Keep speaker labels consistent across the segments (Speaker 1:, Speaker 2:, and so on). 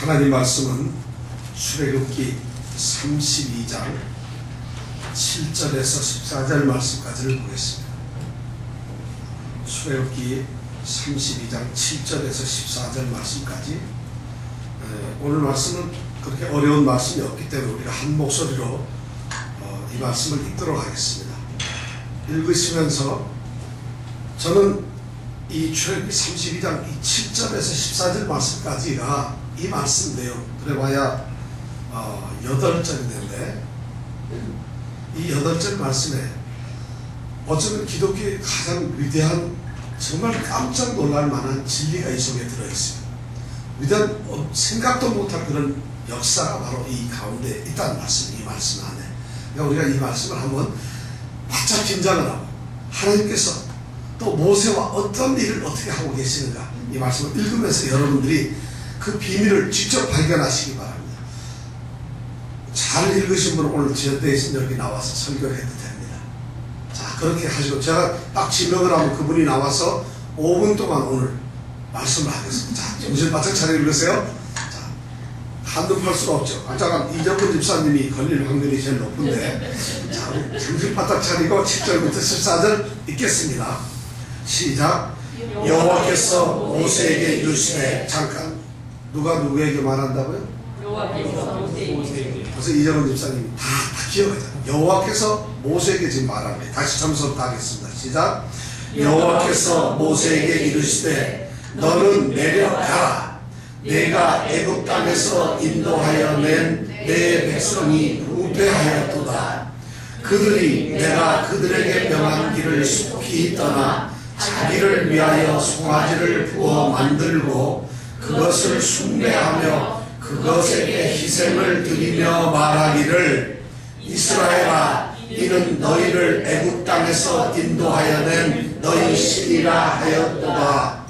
Speaker 1: 하나님 말씀은 출애굽기 32장 7절에서 14절 말씀까지를 보겠습니다. 출애굽기 32장 7절에서 14절 말씀까지. 오늘 말씀은 그렇게 어려운 말씀이 없기 때문에 우리가 한 목소리로 이 말씀을 읽도록 하겠습니다. 읽으시면서 저는 이 출애굽기 32장 7절에서 14절 말씀까지가 이 말씀 내용, 그래봐야 8절인데 이 8절 말씀에 어쩌면 기독교의 가장 위대한, 정말 깜짝 놀랄 만한 진리가 이 속에 들어있어요. 위대한, 생각도 못할 그런 역사가 바로 이 가운데 있다는 말씀, 이 말씀 안에. 그러니까 우리가 이 말씀을 한번 바짝 긴장을 하고, 하나님께서 또 모세와 어떤 일을 어떻게 하고 계시는가, 이 말씀을 읽으면서 여러분들이 그 비밀을 직접 발견하시기 바랍니다. 잘 읽으신 분은 오늘 저 대신 여기 나와서 설교를 해도 됩니다. 자, 그렇게 하시고 제가 딱 지명을 하면 그분이 나와서 5분 동안 오늘 말씀을 하겠습니다. 자, 정신 바짝 차려 읽으세요. 자, 한눈 팔 수가 없죠. 잠깐 이정근 집사님이 걸릴 확률이 제일 높은데, 자, 우리 정신 바짝 차리고 7절부터 14절 읽겠습니다. 시작. 여호와께서 모세에게 이르시되, 잠깐, 누가 누구에게 말한다고요?
Speaker 2: 여호와께서 모세에게.
Speaker 1: 그래서 이정은 집사님이 다 기억하잖아요. 여호와께서 모세에게 지금 말합니다. 다시 처음부터 하겠습니다. 시작. 여호와께서 모세에게 이르시되, 너는 내려가라. 내가 애굽 땅에서 인도하여 낸 내 백성이 부패하였도다. 그들이 내가 그들에게 명한 길을 속히 떠나 자기를 위하여 송아지를 부어 만들고 그것을 숭배하며 그것에게 희생을 드리며 말하기를, 이스라엘아, 이는 너희를 애굽 땅에서 인도하여 낸 너희 신이라 하였도다.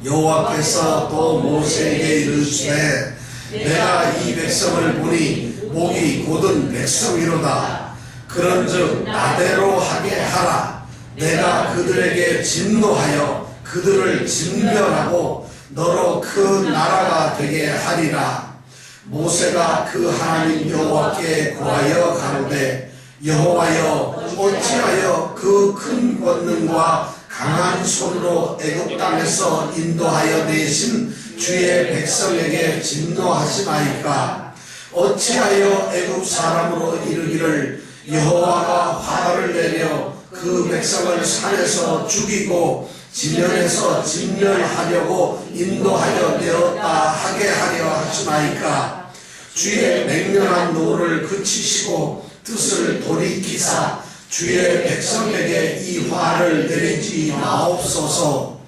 Speaker 1: 여호와께서 또 모세에게 이르시되, 내가 이 백성을 보니 목이 곧은 백성이로다. 그런즉 나대로 하게 하라. 내가 그들에게 진노하여 그들을 진멸하고 너로 큰 나라가 되게 하리라. 모세가 그 하나님 여호와께 고하여 가로되, 여호와여, 어찌하여 그 큰 권능과 강한 손으로 애굽 땅에서 인도하여 내신 주의 백성에게 진노하시나이까? 어찌하여 애굽 사람으로 이르기를, 여호와가 화를 내려 그 백성을 산에서 죽이고 지면에서 진멸하려고 인도하여 내었다 하게 하려 하시나이까? 주의 맹렬한 노를 그치시고 뜻을 돌이키사 주의 백성에게 이 화를 내리지 마옵소서.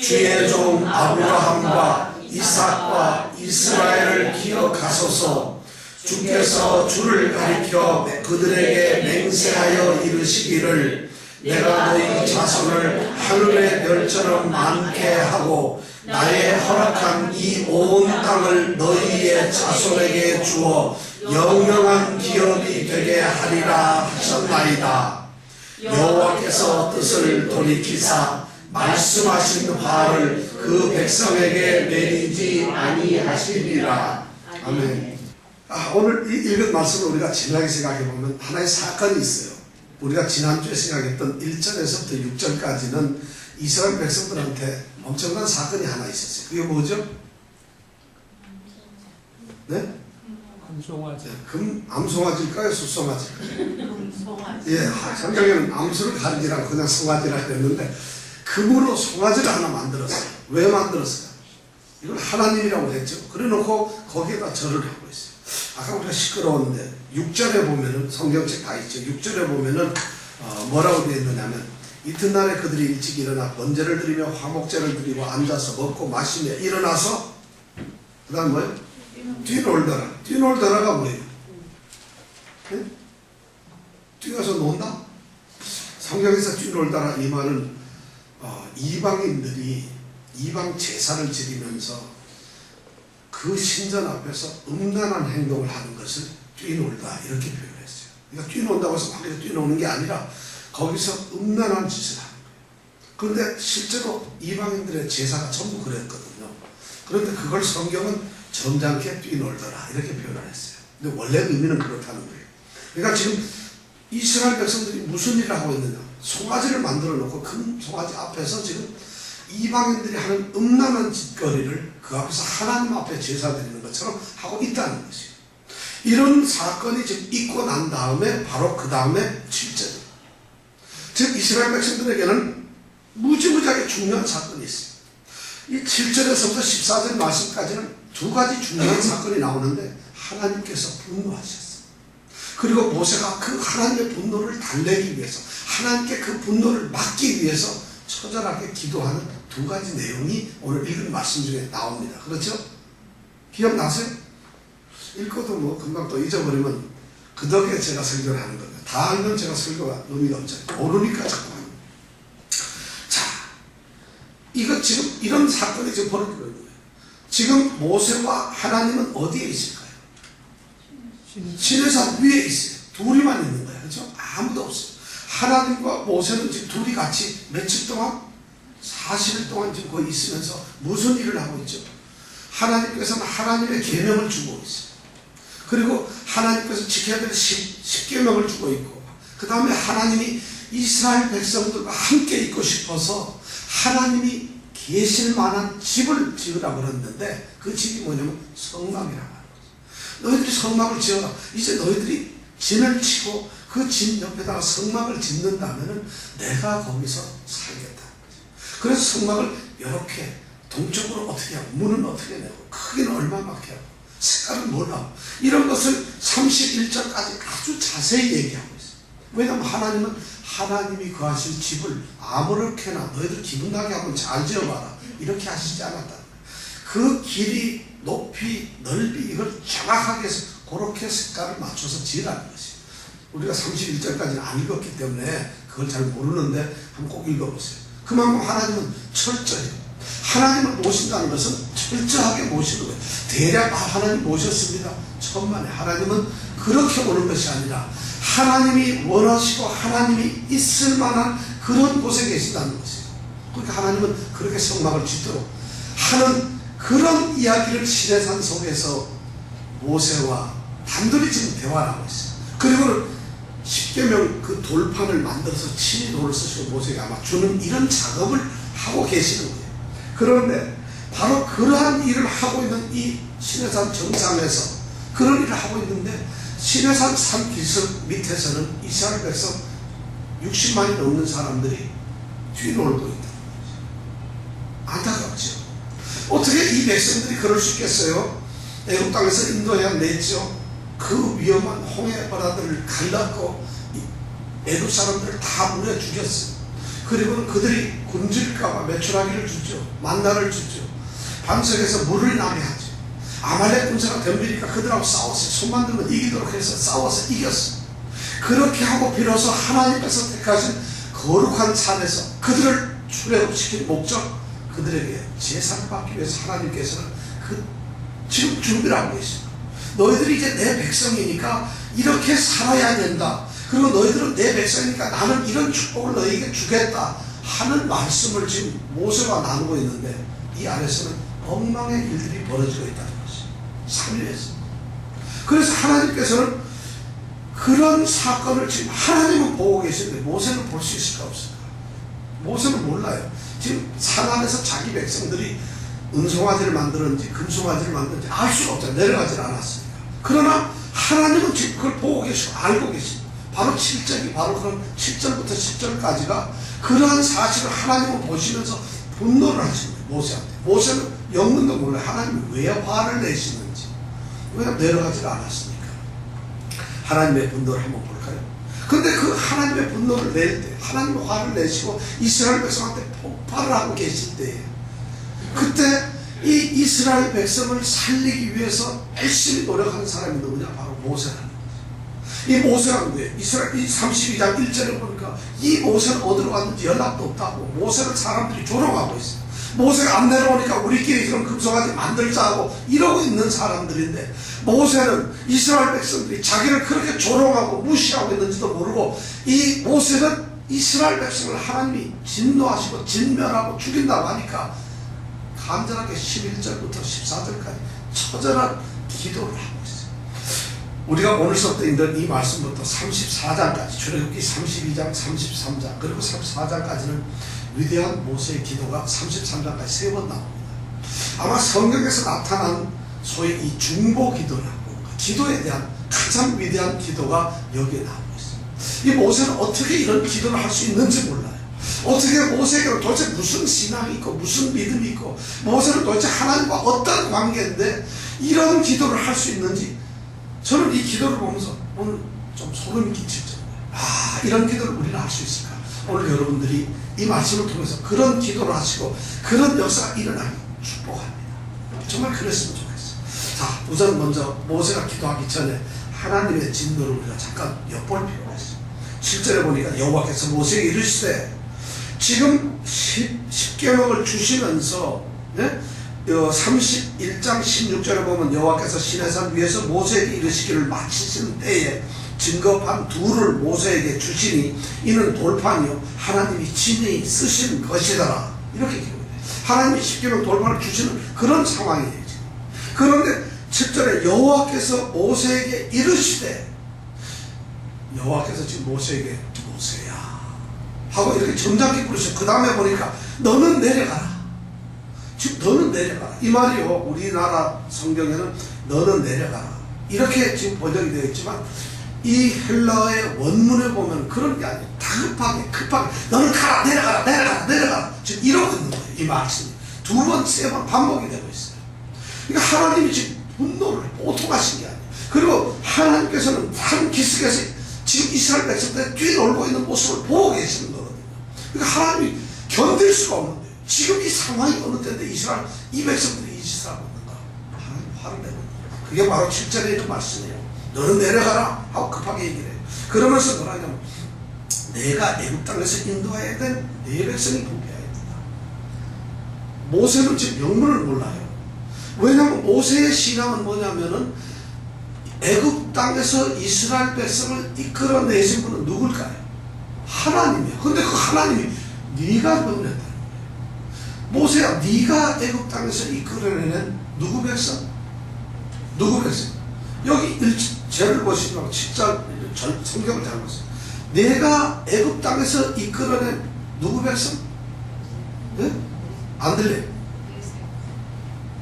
Speaker 1: 주의 종 아브라함과 이삭과 이스라엘을 기억하소서. 주께서 주를 가리켜 그들에게 맹세하여 이르시기를, 내가 너희 자손을 하늘의 별처럼 많게 하고 나의 허락한 이 온 땅을 너희의 자손에게 주어 영영한 기업이 되게 하리라 하셨나이다. 여호와께서 뜻을 돌이키사 말씀하신 화를 그 백성에게 내리지 아니하시리라. 아멘. 오늘 읽은 말씀을 우리가 진하게 생각해보면 하나의 사건이 있어요. 우리가 지난주에 생각했던 1절에서부터 6절까지는 이스라엘 백성들한테 엄청난 사건이 하나 있었어요. 그게 뭐죠? 네?
Speaker 2: 암송아지.
Speaker 1: 암송아지일까요? 숫송아지일까요? 예, 성경에는 암수를 가리지라고 그냥 송아지라 그랬는데, 금으로 송아지를 하나 만들었어요. 왜 만들었어요? 이걸 하나님이라고 했죠. 그래 놓고 거기에다 절을 하고 있어요. 아까 우리가 시끄러웠는데 6절에 보면은, 성경책 다 있죠. 6절에 보면은 뭐라고 되어 있느냐면, 이튿날에 그들이 일찍 일어나 번제를 드리며 화목제를 드리고 앉아서 먹고 마시며 일어나서, 그 다음 뭐예요? 뛰놀더라. 뛰놀더라가 뭐예요? 네? 뛰어서 논다? 성경에서 뛰놀더라 이 말은 이방인들이 이방 제사를 지리면서 그 신전 앞에서 음란한 행동을 하는 것을 뛰놀다, 이렇게 표현했어요. 그러니까 뛰논다고 해서 막 뛰노는 게 아니라 거기서 음란한 짓을 하는 거예요. 그런데 실제로 이방인들의 제사가 전부 그랬거든요. 그런데 그걸 성경은 점잖게 뛰놀더라 이렇게 표현을 했어요. 근데 원래 의미는 그렇다는 거예요. 그러니까 지금 이스라엘 백성들이 무슨 일을 하고 있느냐, 송아지를 만들어 놓고 큰 송아지 앞에서 지금 이방인들이 하는 음란한 짓거리를 그 앞에서 하나님 앞에 제사 드리는 것처럼 하고 있다는 것이에요. 이런 사건이 지금 있고 난 다음에 바로 그 다음에 7절, 즉 이스라엘 백성들에게는 무지무지하게 중요한 사건이 있어요. 이 7절에서부터 14절 말씀까지는 두 가지 중요한 사건이 나오는데 하나님께서 분노하셨어요. 그리고 모세가 그 하나님의 분노를 달래기 위해서, 하나님께 그 분노를 막기 위해서 처절하게 기도하는 두 가지 내용이 오늘 읽은 말씀 중에 나옵니다. 그렇죠? 기억나세요? 읽고도 뭐 금방 또 잊어버리면 그 덕에 제가 설교를 하는 겁니다. 다 알면 제가 설교가 의미가 없잖아요. 모르니까 자꾸 합니다. 자, 이거 지금 이런 사건이 지금 벌어지고 있는 거예요. 지금 모세와 하나님은 어디에 있을까요? 시내산 위에 있어요. 둘이만 있는 거예요. 그렇죠? 아무도 없어요. 하나님과 모세는 지금 둘이 같이 며칠 동안? 40일 동안 지금 거기 있으면서 무슨 일을 하고 있죠? 하나님께서는 하나님의 계명을 주고 있어요. 그리고 하나님께서 지켜야 될 10계명을 주고 있고, 그 다음에 하나님이 이스라엘 백성들과 함께 있고 싶어서 하나님이 계실 만한 집을 지으라고 그랬는데 그 집이 뭐냐면 성막이라고 하는 거죠. 너희들이 성막을 지어라. 이제 너희들이 진을 치고 그 진 옆에다가 성막을 짓는다면은 내가 거기서 살겠다. 그래서 성막을 이렇게 동쪽으로 어떻게 하고, 문은 어떻게 내고, 크기는 얼마만큼 하고, 색깔은 뭘 하고, 이런 것을 31절까지 아주 자세히 얘기하고 있어요. 왜냐하면 하나님은 하나님이 거하실 집을 아무렇게나 너희들 기분 나게 하면 잘 지어봐라 이렇게 하시지 않았다는 거예요. 그 길이, 높이, 넓이 이걸 정확하게 해서 그렇게 색깔을 맞춰서 지으라는 것이에요. 우리가 31절까지는 안 읽었기 때문에 그걸 잘 모르는데 한번 꼭 읽어보세요. 그만큼 하나님은 철저해요. 하나님을 모신다는 것은 철저하게 모시는 거예요. 대략 하나님 모셨습니다. 천만에. 하나님은 그렇게 오는 것이 아니라 하나님이 원하시고 하나님이 있을 만한 그런 곳에 계신다는 것이에요. 그러니까 하나님은 그렇게 성막을 짓도록 하는 그런 이야기를 시내산 속에서 모세와 단둘이 지금 대화를 하고 있어요. 그리고는 10계명 그 돌판을 만들어서 친히 돌을 쓰시고 모세에게 아마 주는 이런 작업을 하고 계시는 거예요. 그런데 바로 그러한 일을 하고 있는 이 시내산 정상에서 그런 일을 하고 있는데 시내산 산 기슭 밑에서는 이스라엘 백성 60만이 넘는 사람들이 뒤놀고 있다. 안타깝죠. 어떻게 이 백성들이 그럴 수 있겠어요? 애국 땅에서 인도해야 냈죠. 그 위험한 홍해 바다들을 갈랐고 애국 사람들을 다 물에 죽였어요. 그리고는 그들이 굶주릴까봐 메추라기를 주죠. 만나를 주죠. 밤새에서 물을 나게 하죠. 아말렉 군사가 덤비니까 그들하고 싸웠어요. 손만 들면 이기도록 해서 싸워서 이겼어요. 그렇게 하고 비로소 하나님께서 택하신 거룩한 산에서 그들을 출애굽시킬 목적, 그들에게 제사를 받기 위해서 하나님께서는 지금 준비를 하고 계십니다. 너희들이 이제 내 백성이니까 이렇게 살아야 된다. 그리고 너희들은 내 백성이니까 나는 이런 축복을 너희에게 주겠다 하는 말씀을 지금 모세와 나누고 있는데 이 안에서는 엉망의 일들이 벌어지고 있다는 것이 3일에서. 그래서 하나님께서는 그런 사건을 지금 하나님은 보고 계시는데 모세는 볼 수 있을까 없을까? 모세는 몰라요. 지금 산 안에서 자기 백성들이 은송아지를 만들었는지 금송아지를 만들었는지 알 수가 없잖아요. 내려가질 않았으니까. 그러나 하나님은 지금 그걸 보고 계시고 알고 계시고 바로 7절이 바로 그런 7절부터 10절까지가 그러한 사실을 하나님은 보시면서 분노를 하시는 거예요. 모세한테. 모세는 영문도 몰라요. 하나님이 왜 화를 내시는지. 왜냐하면 내려가질 않았으니까. 하나님의 분노를 한번 볼까요? 근데 그 하나님의 분노를 낼 때, 하나님의 화를 내시고 이스라엘 백성한테 폭발을 하고 계실 때, 그때 이 이스라엘 백성을 살리기 위해서 열심히 노력하는 사람이 누구냐? 바로 모세라는 거죠. 이 모세가 누구예요? 이스라엘 32장 1절에 보니까 이 모세는 어디로 갔는지 연락도 없다고 모세를 사람들이 조롱하고 있어요. 모세가 안 내려오니까 우리끼리 그런 금송아지 만들자 하고 이러고 있는 사람들인데 모세는 이스라엘 백성들이 자기를 그렇게 조롱하고 무시하고 있는지도 모르고 이 모세는 이스라엘 백성을 하나님이 진노하시고 진멸하고 죽인다고 하니까 간절하게 11절부터 14절까지 처절한 기도를 하고 있어요. 우리가 오늘서부터 읽는 이 말씀부터 34장까지 출애굽기 32장, 33장 그리고 34장까지는 위대한 모세의 기도가 33장까지 3번 나옵니다. 아마 성경에서 나타난 소위 이 중보 기도라고 기도에 대한 가장 위대한 기도가 여기에 나오고 있어요. 이 모세는 어떻게 이런 기도를 할 수 있는지 몰라요. 어떻게 모세에게 도대체 무슨 신앙이 있고 무슨 믿음이 있고 모세는 도대체 하나님과 어떤 관계인데 이런 기도를 할 수 있는지 저는 이 기도를 보면서 오늘 좀 소름이 끼칠 정도예요. 이런 기도를 우리는 할 수 있을까? 오늘 여러분들이 이 말씀을 통해서 그런 기도를 하시고 그런 역사가 일어나길 축복합니다. 정말 그랬으면 좋겠어요. 자, 우선 먼저 모세가 기도하기 전에 하나님의 진노를 우리가 잠깐 엿볼 필요가 있어요. 7절에 보니까 여호와께서 모세에게 이르시되 지금 10계명을 주시면서 31장 16절에 보면 여호와께서 시내산 위에서 모세에게 이르시기를 마치신 때에 증거판 둘을 모세에게 주시니 이는 돌판이요 하나님이 친히 쓰신 것이더라. 이렇게 기록해요. 하나님이 10계명 돌판을 주시는 그런 상황이에요. 그런데 7절에 여호와께서 모세에게 이르시되 여호와께서 지금 모세에게 모세야 하고 이렇게 점잖게 부르셔. 그 다음에 보니까 너는 내려가라. 지금 너는 내려가라. 이 말이요 우리나라 성경에는 너는 내려가라 이렇게 지금 번역이 되어 있지만 이 헬라어의 원문에 보면 그런 게 아니에요. 급하게 너는 가라 내려가라 지금 이러고 있는 거예요. 이 말씀이 두 번, 세 번 반복이 되고 있어요. 그러니까 하나님이 지금 분노를 보통하신 게 아니에요. 그리고 하나님께서는 산 기슭에서 지금 이스라엘 백성들이 뛰놀고 있는 모습을 보고 계시는 거거든요. 그러니까 하나님이 견딜 수가 없는데 지금 이 상황이 어느 때인데 이스라엘 이 백성들이 이 짓을 하고 있는가? 하나님 화를 내는 거예요. 그게 바로 7절에 있는 말씀이에요. 너는 내려가라 하고 급하게 얘기를 해요. 그러면서 뭐라 하냐면 내가 애굽 땅에서 인도해야 된 내 백성이 부패해야 된다. 모세는 지금 영문을 몰라요. 왜냐하면 모세의 신앙은 뭐냐면은 애굽 땅에서 이스라엘 백성을 이끌어내신 분은 누굴까요? 하나님이야. 근데 그 하나님이 네가 명령했다는 거예요. 모세야 네가 애굽 땅에서 이끌어내는 누구 백성? 누구 백성? 여기 죄를 보시면 7절 성경을 잘 보세요. 내가 애굽 땅에서 이끌어낸 누구 백성? 네? 안 들려요?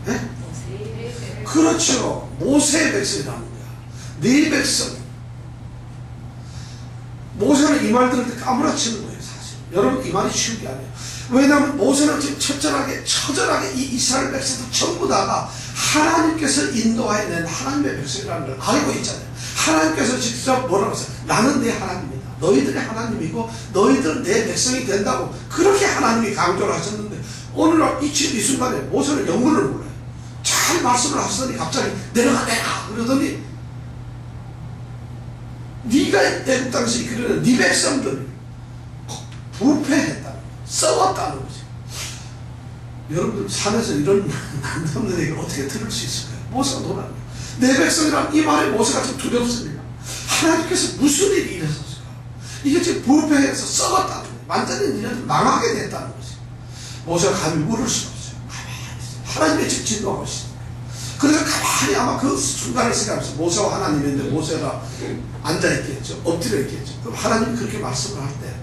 Speaker 1: 네? 그렇죠. 모세의 백성이라는 거야. 네 백성. 모세는 이 말 들을 때 까무라치는 거예요, 사실. 여러분, 이 말이 쉬운 게 아니에요. 왜냐하면 모세는 지금 처절하게 이 이스라엘 백성들 전부 다가 하나님께서 인도하여 낸 하나님의 백성이라는 걸 알고 있잖아요. 하나님께서 직접 뭐라고 했어요? 나는 내 하나님이다. 너희들이 하나님이고 너희들은 내 백성이 된다고 그렇게 하나님이 강조를 하셨는데 오늘날 이 순간에 모세는 영문을 몰라요. 잘 말씀을 하시더니 갑자기 내려가 그러더니 네가 애굽 땅에서 이끌어낸 네 백성들 부패했다, 썩었다는 거지. 여러분들 산에서 이런 남자들 얘기를 어떻게 들을 수 있을까요? 모세가 놀라요. 내 백성이란 이 말에 모세가 좀 두렵습니다. 하나님께서 무슨 일이 일어섰을까? 이게 지금 부패해서 썩었다는 거예요. 완전히 니네들 망하게 됐다는 거지. 모세가 감히 물을 수가 없어요. 가만히 있어요. 하나님의 집 진노하고 있습니다. 그래서 가만히 아마 그 순간을 생각하면서 모세와 하나님인데 모세가 앉아있겠죠. 엎드려 있겠죠. 그럼 하나님이 그렇게 말씀을 할 때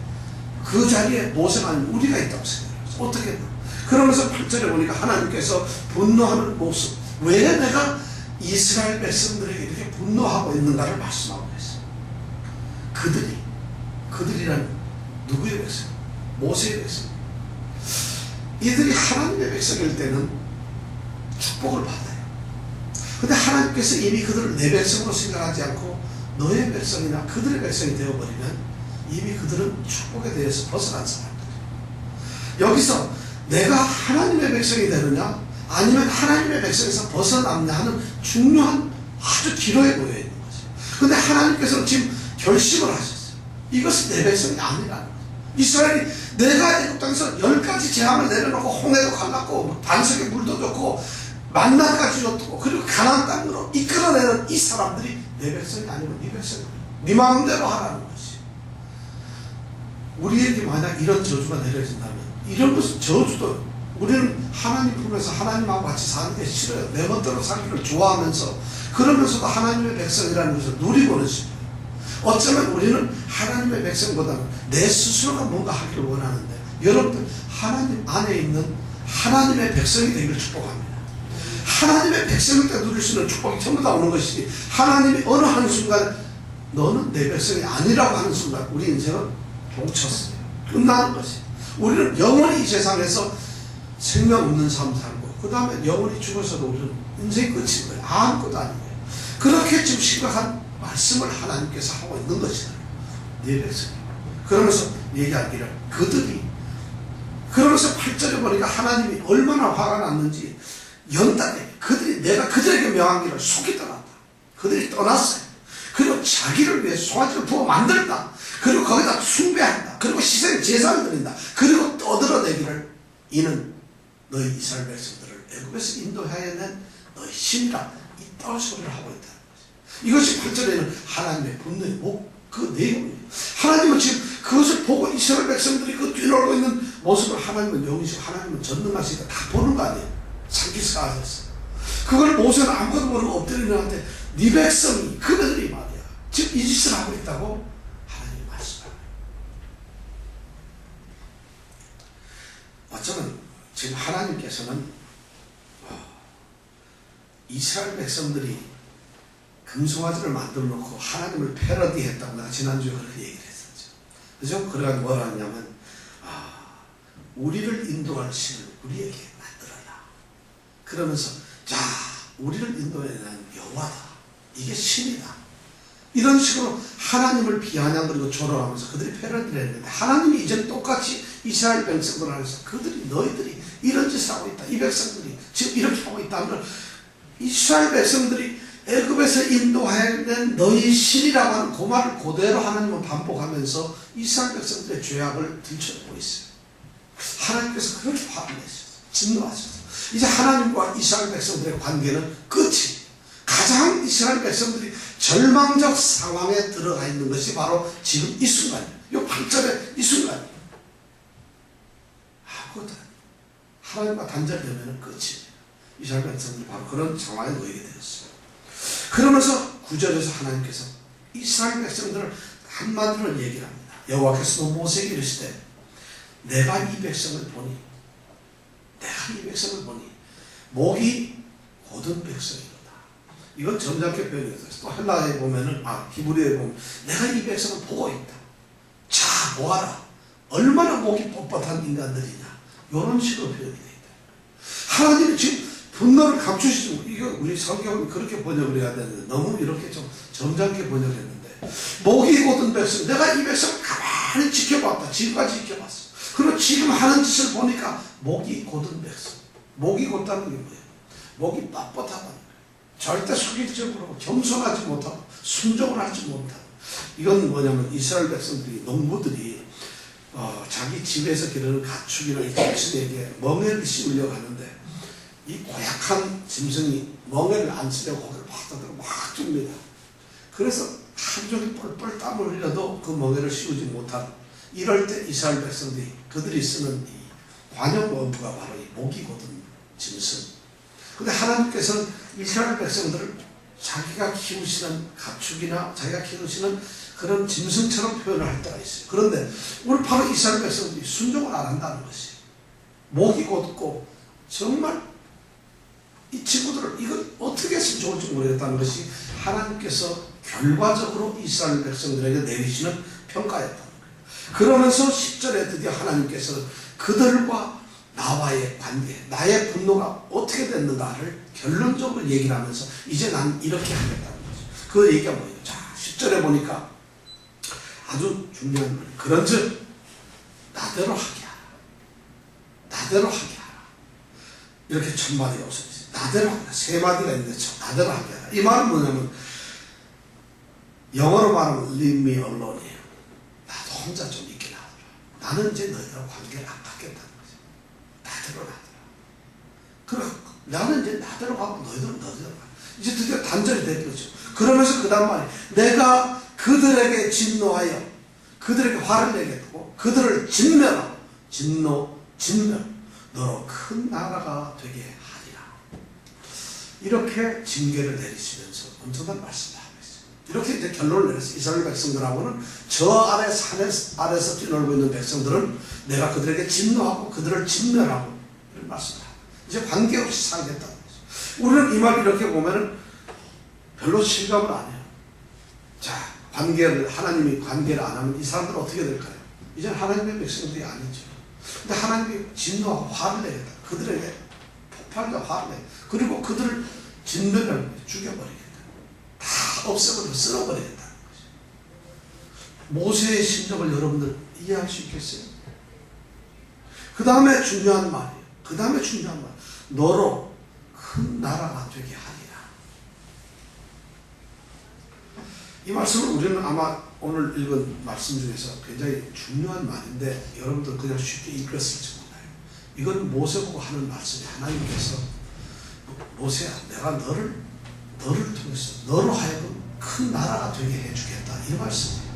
Speaker 1: 그 자리에 모세가 아닌 우리가 있다고 생각해요. 어떻게 했나? 그러면서 8절에 보니까 하나님께서 분노하는 모습, 왜 내가 이스라엘 백성들에게 이렇게 분노하고 있는가를 말씀하고 있어요. 그들이란 누구의 백성? 모세의 백성. 이들이 하나님의 백성일 때는 축복을 받아요. 근데 하나님께서 이미 그들을 내 백성으로 생각하지 않고 너의 백성이나 그들의 백성이 되어버리면 이미 그들은 축복에 대해서 벗어난 사람들이에요. 여기서 내가 하나님의 백성이 되느냐 아니면 하나님의 백성에서 벗어남냐 하는 중요한 아주 기로에 놓여 있는 거죠. 근데 하나님께서는 지금 결심을 하셨어요. 이것은 내 백성이 아니라는 거죠. 이스라엘이 내가 애굽 땅에서 10가지 재앙을 내려놓고 홍해도 갈랐고 반석에 물도 줬고 만나까지 줬고 그리고 가나안 땅으로 이끌어내는 이 사람들이 내 백성이 아니면 네 백성이에요. 네 마음대로 하라는 것이. 우리에게 만약 이런 저주가 내려진다면 이런 것은 저주도 우리는 하나님 품에서 하나님하고 같이 사는 게 싫어요. 내 멋대로 살기를 좋아하면서 그러면서도 하나님의 백성이라는 것을 누리고는 싶어요. 어쩌면 우리는 하나님의 백성보다는 내 스스로가 뭔가 하기를 원하는데 여러분들 하나님 안에 있는 하나님의 백성이 되기를 축복합니다. 하나님의 백성일 때 누릴 수 있는 축복이 전부 다 오는 것이지 하나님이 어느 한순간 너는 내 백성이 아니라고 하는 순간 우리 인생은 멈췄어요. 끝나는 것이. 우리는 영원히 이 세상에서 생명 없는 삶 살고 그 다음에 영원히 죽어서도 우리는 인생이 끝인 거예요. 아무것도 아닌 거예요. 그렇게 지금 심각한 말씀을 하나님께서 하고 있는 것이다. 네 백성이. 그러면서 얘기하기를 그들이 그러면서 8절에 보니까 하나님이 얼마나 화가 났는지 연단에 그들이 내가 그들에게 명한 길을 속이 떠났다. 그들이 떠났어요. 그리고 자기를 위해 송아지를 부어 만들다. 그리고 거기다 숭배한다. 그리고 희생 제사를 드린다. 그리고 떠들어내기를 이는 너희 이스라엘 백성들을 애굽에서 인도하여 낸 너희 신이라 이따위 소리를 하고 있다는 거죠. 이것이 8절에는 하나님의 분노의 그 내용이에요. 하나님은 지금 그것을 보고 이스라엘 백성들이 그 뛰놀고 있는 모습을 하나님은 영이시고 하나님은 전능하시니까 다 보는 거 아니에요. 상기스가 하셨어. 그걸 모세는 아무것도 모르고 엎드리는 한테 네 백성이 그들이 말이야. 지금 이 짓을 하고 있다고 하나님이 말씀합니다. 어쩌면 지금 하나님께서는 이스라엘 백성들이 금송아지를 만들어 놓고 하나님을 패러디했다고 내가 지난주에 그렇게 얘기를 했었죠. 그죠? 그래가지고 뭐라 하냐면 우리를 인도할 신을 우리에게 만들어라. 그러면서 자 우리를 인도해내는 여호와다. 이게 신이다. 이런 식으로 하나님을 비아냥 그리고 조롱하면서 그들이 패러디를 했는데 하나님이 이제 똑같이 이스라엘 백성들 안에서 그들이 너희들이 이런 짓을 하고 있다. 이 백성들이 지금 이렇게 하고 있다는 걸 이스라엘 백성들이 애굽에서 인도하여낸 너희 신이라고 하는 그 말을 그대로 하나님은 반복하면서 이스라엘 백성들의 죄악을 들춰내고 있어요. 하나님께서 그걸 화를 내셨어요. 진노하셨어요. 이제 하나님과 이스라엘 백성들의 관계는 끝이 가장 이스라엘 백성들이 절망적 상황에 들어가 있는 것이 바로 지금 이 순간이에요. 이 8절의 이 순간이에요. 아무것도 아니에요. 하나님과 단절되면 끝이에요. 이스라엘 백성들이 바로 그런 상황에 놓이게 되었어요. 그러면서 9절에서 하나님께서 이스라엘 백성들을 한마디로 얘기를 합니다. 여호와께서도 모세에게 이르시되 내가 이 백성을 보니 목이 곧은 백성이로다. 이건 점잖게 표현했어요. 또 헬라에 보면은 히브리에 보면 내가 이 백성을 보고 있다. 자 보아라. 얼마나 목이 뻣뻣한 인간들이냐. 이런 식으로 표현이 되어 있다. 하나님이 지금 분노를 감추시지. 이거 우리 성경은 그렇게 번역을 해야 되는데 너무 이렇게 좀 점잖게 번역했는데 목이 곧은 백성. 내가 이 백성을 가만히 지켜봤다. 지금까지 지켜봤어. 그리고 지금 하는 짓을 보니까 목이 곧은 백성. 목이 곧다는 게 뭐예요? 목이 빳뻣하다는 거예요. 절대 수기적으로 겸손하지 못하고 순종을 하지 못하고. 이건 뭐냐면 이스라엘 백성들이 농부들이 자기 집에서 기르는 가축이나 이 짐승에게 멍에를 씌우려고 하는데 이 고약한 짐승이 멍에를 안 쓰려고 고개를 팍 떠들고 막 줍니다. 그래서 하루 종일 뻘뻘 땀을 흘려도 그 멍에를 씌우지 못하는 이럴 때 이스라엘 백성들이 그들이 쓰는 이 관용 어부가 바로 이 목이 곧은 짐승. 근데 하나님께서는 이스라엘 백성들을 자기가 키우시는 가축이나 자기가 키우시는 그런 짐승처럼 표현을 할 때가 있어요. 그런데 오늘 바로 이스라엘 백성들이 순종을 안 한다는 것이 목이 곧고 정말 이 친구들을 이걸 어떻게 했으면 좋을지 모르겠다는 것이 하나님께서 결과적으로 이스라엘 백성들에게 내리시는 평가였다는 거예요. 그러면서 10절에 드디어 하나님께서 그들과 나와의 관계, 나의 분노가 어떻게 됐는가를 결론적으로 얘기를 하면서 이제 난 이렇게 하겠다는 거죠. 그 얘기가 뭐예요? 자, 10절에 보니까 아주 중요한 말. 그런즉 나대로 하게 하라. 나대로 하게 하라. 이렇게 첫 마디가 없어졌어요. 나대로 하게 하라. 세 마디가 있는데 나대로 하게 하라. 이 말은 뭐냐면 영어로 말하면 leave me alone이에요. 나도 혼자 좀 있게 놔둬라. 나는 이제 너희들하고 관계를 안 갖겠다는 거죠. 나대로 놔둬라. 그럼 나는 이제 나대로 가고 너희들은 너희대로 가. 이제 드디어 단절이 됐죠. 그러면서 그 다음 말이 내가 그들에게 진노하여 그들에게 화를 내겠고 그들을 진멸하고 진멸 너로 큰 나라가 되게 하리라. 이렇게 징계를 내리시면서 엄청난 말씀을 하고 있어요. 이렇게 이제 결론을 내렸어요. 이스라엘 백성들하고는 저 아래 산 아래서 뛰놀고 있는 백성들은 내가 그들에게 진노하고 그들을 진멸하고 이런 말씀을 하고 이제 관계없이 살겠다는 거죠. 우리는 이 말 이렇게 보면은 별로 실감을 안 해요. 자, 하나님이 관계를 안 하면 이 사람들은 어떻게 될까요? 이제 하나님의 백성들이 아니죠. 근데 하나님이 진노하고 화를 내겠다. 그들에게 폭발과 화를 내. 그리고 그들을 진멸을 죽여버리겠다. 다 없애버리고 쓸어버리겠다는 거죠. 모세의 심정을 여러분들 이해할 수 있겠어요? 그 다음에 중요한 말이에요. 그 다음에 중요한 말. 너로 큰 나라가 되게 하리라. 이 말씀을 우리는 아마 오늘 읽은 말씀 중에서 굉장히 중요한 말인데 여러분들 그냥 쉽게 읽었을지 몰라요. 이건 모세 보고 하는 말씀이 하나님께서 모세야 내가 너를 통해서 너로 하여금 큰 나라가 되게 해주겠다 이 말씀이에요.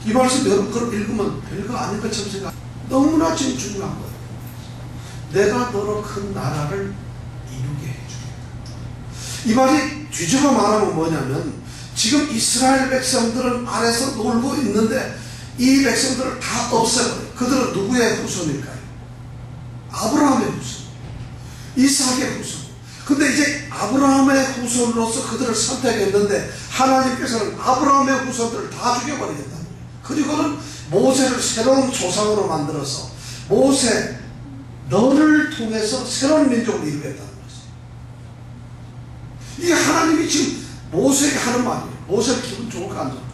Speaker 1: 이 말씀 여러분 그걸 읽으면 별거 아닌 것처럼 생각 너무나 지금 중요한 거예요. 내가 너로 큰 나라를 이루게 해주겠다. 이 말이 뒤집어 말하면 뭐냐면 지금 이스라엘 백성들은 아래서 놀고 있는데 이 백성들을 다 없애버려요. 그들은 누구의 후손일까요? 아브라함의 후손, 이삭의 후손. 근데 이제 아브라함의 후손으로서 그들을 선택했는데 하나님께서는 아브라함의 후손들을 다 죽여버리겠다는 거예요. 그리고는 모세를 새로운 조상으로 만들어서 모세 너를 통해서 새로운 민족을 이루겠다는 거죠. 이게 하나님이 지금 모세에게 하는 말이에요. 모세는 기분 좋을까 안 좋을까?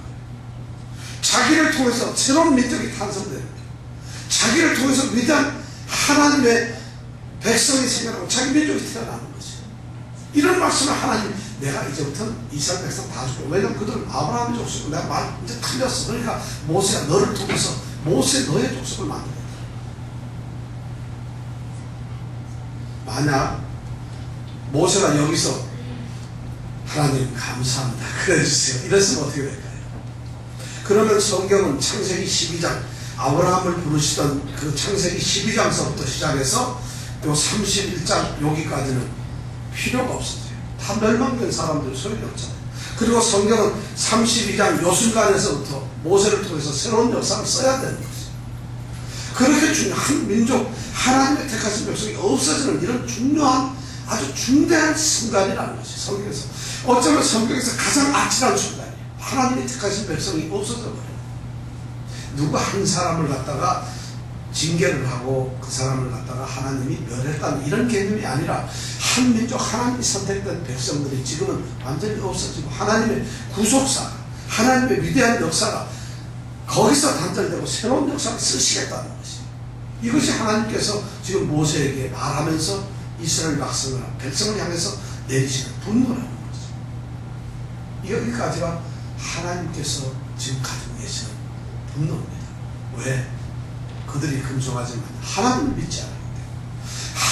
Speaker 1: 자기를 통해서 새로운 민족이 탄생되는 거예요. 자기를 통해서 위대한 하나님의 백성이 생겨나고 자기 민족이 태어나는 거죠. 이런 말씀을 하나님 내가 이제부터는 이스라엘 백성 다 죽여. 왜냐하면 그들은 아브라함의 족속이고 내가 말 이제 틀렸어. 그러니까 모세가 너를 통해서 모세 너의 족속을 만들겠다. 만약 모세가 여기서 하나님 감사합니다 그래주세요 이랬으면 어떻게 될까요? 그러면 성경은 창세기 12장 아브라함을 부르시던 그 창세기 12장서부터 시작해서 요 31장 여기까지는 필요가 없었어요. 다 멸망된 사람들 소용이 없잖아요. 그리고 성경은 32장 요 순간에서부터 모세를 통해서 새로운 역사를 써야 되는 거죠. 그렇게 중요한 민족 하나님의 택하신 백성이 없어지는 이런 중요한 아주 중대한 순간이라는 것이 성경에서 어쩌면 성경에서 가장 아찔한 순간이에요. 하나님이 택하신 백성이 없어져 버려요. 누구 한 사람을 갖다가 징계를 하고 그 사람을 갖다가 하나님이 멸했다는 이런 개념이 아니라 한 민족 하나님이 선택된 백성들이 지금은 완전히 없어지고 하나님의 구속사 하나님의 위대한 역사가 거기서 단절되고 새로운 역사를 쓰시겠다는 것이 이것이 하나님께서 지금 모세에게 말하면서 이스라엘 백성을 향해서 내리시는 분노라는 거죠. 여기까지가 하나님께서 지금 가지고 계시는 분노입니다. 왜? 그들이 금송하지만 하나님을 믿지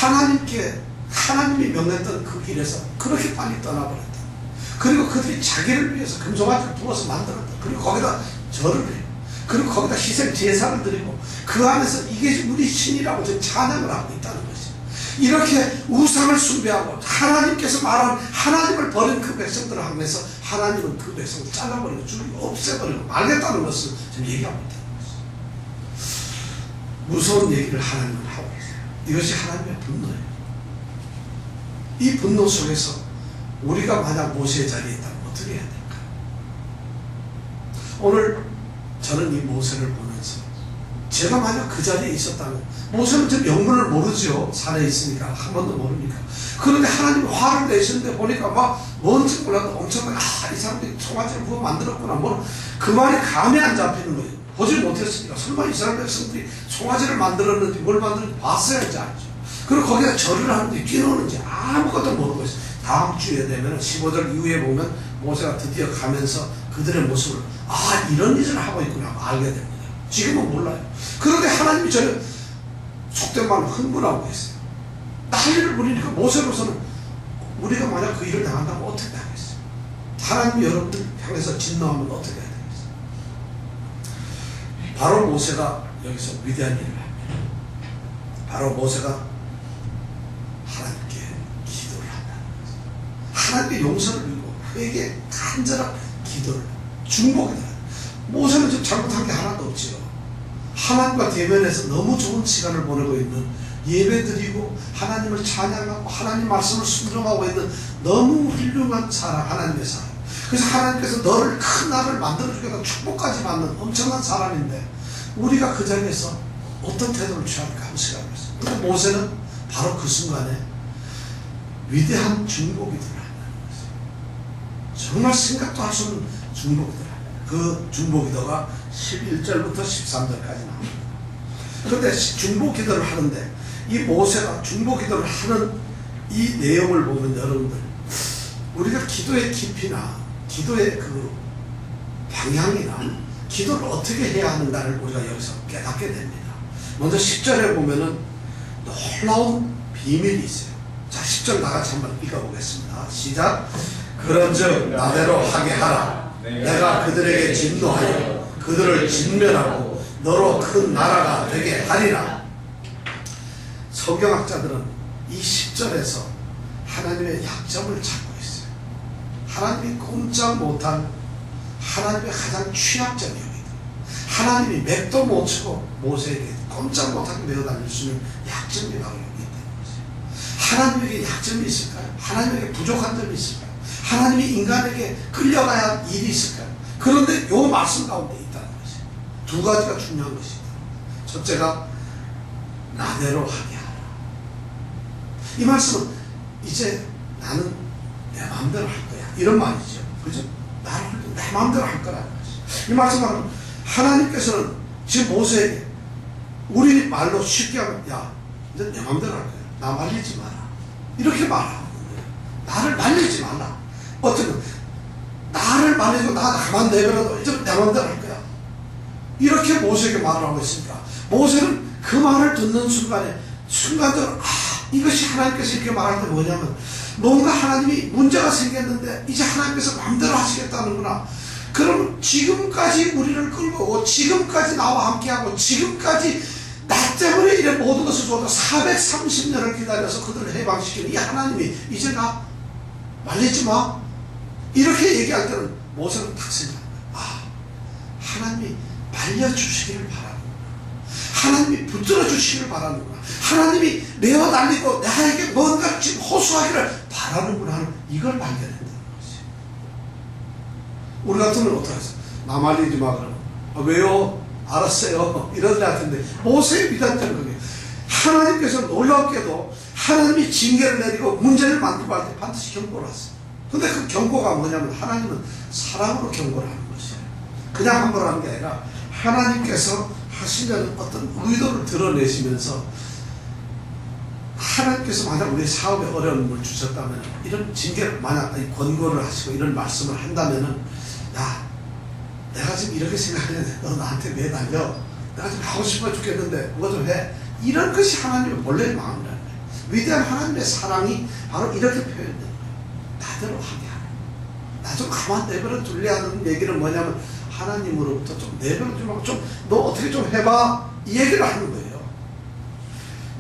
Speaker 1: 않았기 때문에 하나님이 명했던 그 길에서 그렇게 빨리 떠나버렸다. 그리고 그들이 자기를 위해서 금송아지를 부어서 만들었다. 그리고 거기다 절을 해요. 그리고 거기다 희생 제사를 드리고 그 안에서 이게 우리 신이라고 지금 찬양을 하고 있다는 것이 이렇게 우상을 숭배하고 하나님께서 말한 하나님을 버린 그 백성들을 향해서 하나님은 그 백성을 잘라버리고 죽이고 없애버리고 말겠다는 것을 지금 얘기하고 있다는 것이 무서운 얘기를 하나님은 하고 있어요. 이것이 하나님의 분노예요. 이 분노 속에서 우리가 만약 모세의 자리에 있다면 어떻게 해야 될까? 오늘 저는 이 모세를 보면서 제가 만약 그 자리에 있었다면 모세는 지금 영문을 모르죠. 산에 있으니까 한 번도 모르니까. 그런데 하나님이 화를 내시는데 보니까 막 뭔지 몰라도 엄청나게 이 사람들이 송아지를 부어 만들었구나 뭐 그 말이 감이 안 잡히는 거예요. 보지 못했으니까 설마 이스라엘 백성들이 송아지를 만들었는지 뭘 만들었는지 봤어야지 알죠. 그리고 거기다 절을 하는지 뛰노는지 아무것도 모르고 있어요. 다음 주에 되면 15절 이후에 보면 모세가 드디어 가면서 그들의 모습을 이런 일을 하고 있구나 알게 됩니다. 지금은 몰라요. 그런데 하나님이 저를 속된 말로 흥분하고 계세요. 난리를 부리니까 모세로서는 우리가 만약 그 일을 당한다면 어떻게 하겠어요? 하나님이 여러분들 향해서 진노하면 어떻게 해야 되겠어요? 바로 모세가 여기서 위대한 일을 합니다. 바로 모세가 하나님께 기도를 한다는 거죠. 하나님께 용서를 빌고 회개 간절한 기도를 중복이다. 모세는 지금 잘못한 게 하나도 없지요. 하나님과 대면해서 너무 좋은 시간을 보내고 있는, 예배드리고 하나님을 찬양하고 하나님 말씀을 순종하고 있는 너무 훌륭한 사람, 하나님의 사람. 그래서 하나님께서 너를 큰 나를 만들어주겠다 축복까지 받는 엄청난 사람인데 우리가 그 자리에서 어떤 태도를 취할까 하는 생각을 했어요. 근데 모세는 바로 그 순간에 위대한 중보기도를 한다는 거죠. 정말 생각도 할 수 없는 중보기도를 합니다. 그 중보기도가 11절부터 13절까지 나옵니다. 그런데 중보기도를 하는데 이 모세가 중보기도를 하는 이 내용을 보면 여러분들, 우리가 기도의 깊이나 기도의 그 방향이나 기도를 어떻게 해야 하는가를 우리가 여기서 깨닫게 됩니다. 먼저 10절에 보면은 놀라운 비밀이 있어요. 자, 10절 나같이 한번 읽어보겠습니다. 시작. 그런즉 나대로 하게 하라. 내가 그들에게 진노하여 그들을 진멸하고 너로 큰 나라가 되게 하리라. 성경학자들은 이 10절에서 하나님의 약점을 찾고 있어요. 하나님이 꼼짝 못한 하나님의 가장 취약점 여기다. 하나님이 맥도 못 치고 모세에게 꼼짝 못하게 내어 달릴 수 있는 약점이 바로 여기 있다는 거죠. 하나님에게 약점이 있을까요? 하나님에게 부족한 점이 있을까요? 하나님이 인간에게 끌려가야 할 일이 있을까요? 그런데 이 말씀 가운데 있다는 것이 두 가지가 중요한 것이다. 첫째가 나대로 하게 하라. 이 말씀은 이제 나는 내 마음대로 할 거야, 이런 말이죠. 그죠? 나를 내 마음대로 할 거라는 것이. 이 말씀은 하나님께서는 지금 모세에게 우리 말로 쉽게 하면, 야, 이제 내 마음대로 할 거야. 나 말리지 마라. 이렇게 말하는 거예요. 나를 말리지 말라. 어쩌면 나를 말리고 나 가만 내버려도 이제 내 마음대로 할 거야. 이렇게 모세에게 말을 하고 있으니까 모세는 그 말을 듣는 순간에 순간적으로 이것이 하나님께서 이렇게 말할 때 뭐냐면 뭔가 하나님이 문제가 생겼는데 이제 하나님께서 마음대로 하시겠다는구나. 그럼 지금까지 우리를 끌고 오고 지금까지 나와 함께하고 지금까지 나 때문에 이래 모든 것을 줬다 430년을 기다려서 그들을 해방시키는 이 하나님이 이제 나 말리지 마, 이렇게 얘기할 때는 모세는 딱 생각합니다. 하나님이 말려주시기를 바라는구나. 하나님이 붙들어 주시기를 바라는구나. 하나님이 내어 달리고 나에게 뭔가 지금 호소하기를 바라는구나 하는 이걸 발견했다는 것이. 우리 같으면 어떡하겠어? 나 말리지 마 그러면. 왜요? 알았어요. 이런 데 같은데 모세의 비단적인 거예요. 하나님께서 놀랍게도 하나님이 징계를 내리고 문제를 만들고 할 때 반드시 경고를 하세요. 근데 그 경고가 뭐냐면 하나님은 사랑으로 경고를 하는 것이에요. 그냥 함부로 하는 게 아니라 하나님께서 하시려는 어떤 의도를 드러내시면서, 하나님께서 만약 우리 사업에 어려움을 주셨다면 이런 징계를 만약 권고를 하시고 이런 말씀을 한다면은, 야, 내가 지금 이렇게 생각하는데 너 나한테 매달려. 내가 지금 하고 싶어 죽겠는데 뭐가 좀 해. 이런 것이 하나님의 원래의 마음이라는 거예요. 위대한 하나님의 사랑이 바로 이렇게 표현되는 거예요. 나대로 하게 하라. 나 좀 가만 내버려 둘래 하는 얘기는 뭐냐면 하나님으로부터 좀 내버려 주려고 좀 너 어떻게 좀 해봐, 이 얘기를 하는 거예요.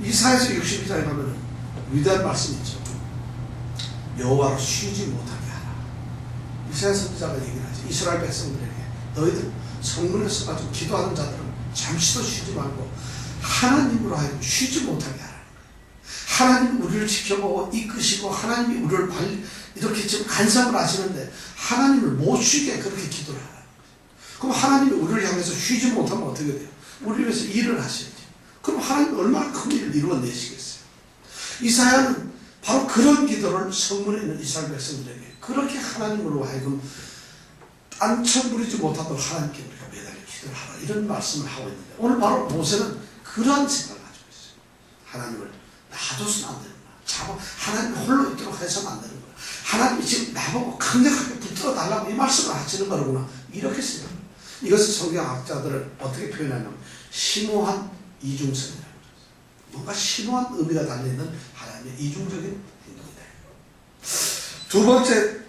Speaker 1: 이사야서 62장에 가면 위대한 말씀이 있죠. 여호와로 쉬지 못하게 하라. 이사야 선지자가 얘기를 하죠. 이스라엘 백성들에게 너희들 성문에서 가지고 기도하는 자들은 잠시도 쉬지 말고 하나님으로 하여금 쉬지 못하게 하라. 하나님이 우리를 지켜보고 이끄시고 하나님이 우리를 이렇게 지금 간섭을 하시는데 하나님을 못 쉬게 그렇게 기도를 하라. 그럼 하나님이 우리를 향해서 쉬지 못하면 어떻게 돼요? 우리를 위해서 일을 하셔야지. 그럼 하나님이 얼마나 큰 일을 이루어내시겠어요? 이사야는 바로 그런 기도를 성문에 있는 이스라엘 백성들에게 그렇게 하나님으로 하여금 딴청 부리지 못하도록 하나님께 우리가 매달려 기도를 하라, 이런 말씀을 하고 있는데, 오늘 바로 모세는 그러한 생각을 가지고 있어요. 하나님을 놔둬서는 안 되는구나. 하나님 홀로 있도록 해서는 안 되는구나. 하나님이 지금 나보고 강력하게 붙들어 달라고 이 말씀을 하시는 거구나. 이렇게 생각합니다. 이것을 성경학자들을 어떻게 표현하냐면 심오한 이중성이라고 합니다. 뭔가 심오한 의미가 달려있는 하나님의 이중적인 행동이다. 두 번째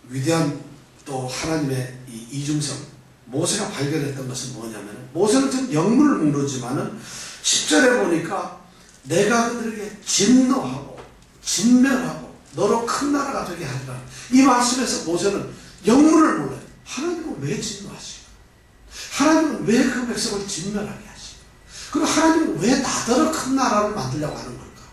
Speaker 1: 위대한 또 하나님의 이 이중성, 모세가 발견했던 것은 뭐냐면, 모세는 지금 영문을 묵르지만은 10절에 보니까 내가 그들에게 진노하고 진멸하고 너로 큰 나라가 되게 하리라. 이 말씀에서 모세는 영문을 몰라요. 하나님은 왜 진노하시고, 하나님은 왜 그 백성을 진멸하게 하시고, 그리고 하나님은 왜 나더러 큰 나라를 만들려고 하는 걸까?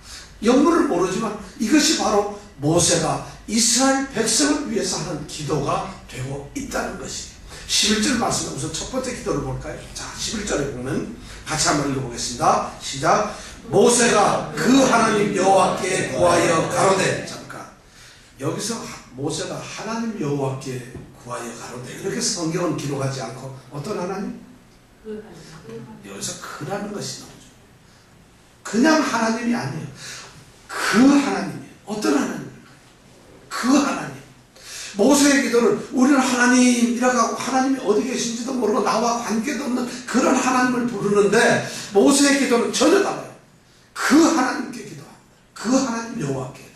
Speaker 1: 영문을 모르지만 이것이 바로 모세가 이스라엘 백성을 위해서 하는 기도가 되고 있다는 것이에요. 11절 말씀에 우선 첫 번째 기도를 볼까요? 자, 11절에 보면 같이 한번 읽어보겠습니다. 시작. 모세가 그 하나님 여호와께 구하여 가로되. 잠깐, 여기서 모세가 하나님 여호와께 구하여 가로되 이렇게 성경은 기록하지 않고 어떤 하나님? 여기서 그라는 것이 나오죠. 그냥 하나님이 아니에요. 그 하나님이에요. 어떤 하나님? 그 하나님. 모세의 기도는 우리는 하나님이라고 하고 하나님이 어디 계신지도 모르고 나와 관계도 없는 그런 하나님을 부르는데, 모세의 기도는 전혀 달라요. 그 하나님께 기도합니다. 그 하나님 여호와께.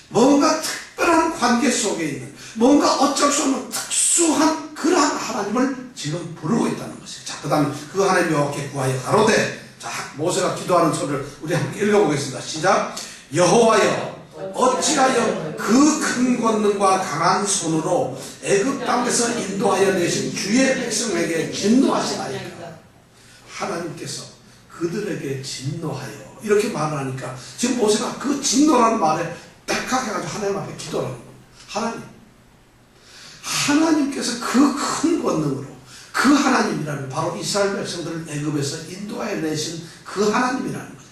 Speaker 1: 뭔가 특별한 관계 속에 있는, 뭔가 어쩔 수 없는 특수한 그러한 하나님을 지금 부르고 있다는 것이에요. 자, 그 다음에 그 하나님 여호와께 구하여 가로되. 자, 모세가 기도하는 소리를 우리 함께 읽어보겠습니다. 시작. 여호와여, 어찌하여 그 큰 권능과 강한 손으로 애굽 땅에서 인도하여 내신 주의 백성에게 진노하시나이까. 하나님께서 그들에게 진노하여 이렇게 말을 하니까 지금 모세가 그 진노라는 말에 백학해가지고 하나님 앞에 기도를 하는 겁니다. 하나님께서 그 큰 권능으로, 그 하나님이라는 바로 이스라엘 백성들을 애굽에서 인도하여 내신 그 하나님이라는 거예요.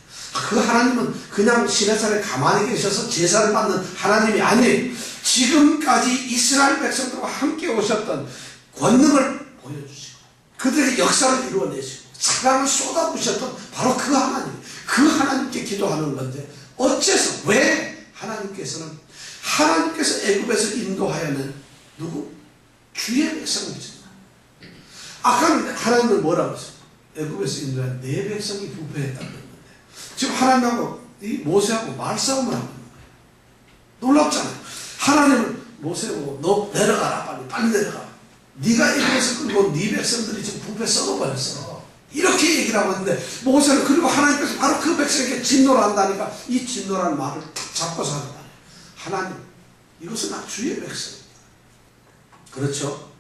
Speaker 1: 그 하나님은 그냥 시내산에 가만히 계셔서 제사를 받는 하나님이 아니에요. 지금까지 이스라엘 백성들과 함께 오셨던 권능을 보여주시고 그들의 역사를 이루어내시고 사랑을 쏟아부으셨던 바로 그 하나님, 그 하나님께 기도하는 건데, 어째서 왜 하나님께서 애굽에서 인도하여는 누구? 주의 백성이죠. 아까는 하나님은 뭐라고 했어요? 애굽에서 인도한 내 백성이 부패했다는 건데, 지금 하나님하고 이 모세하고 말싸움을 하는 거예요. 놀랍잖아요. 하나님은 모세하고 너 내려가라, 빨리 내려가. 네가 애굽에서 끌고 네 백성들이 지금 부패 썩어버렸어. 이렇게 얘기를 하고 있는데, 모세는 그리고 하나님께서 바로 그 백성에게 진노를 한다니까 이 진노라는 말을 탁 잡고서 하는 거예요. 하나님, 이것은 나 주의 백성입니다. 그렇죠?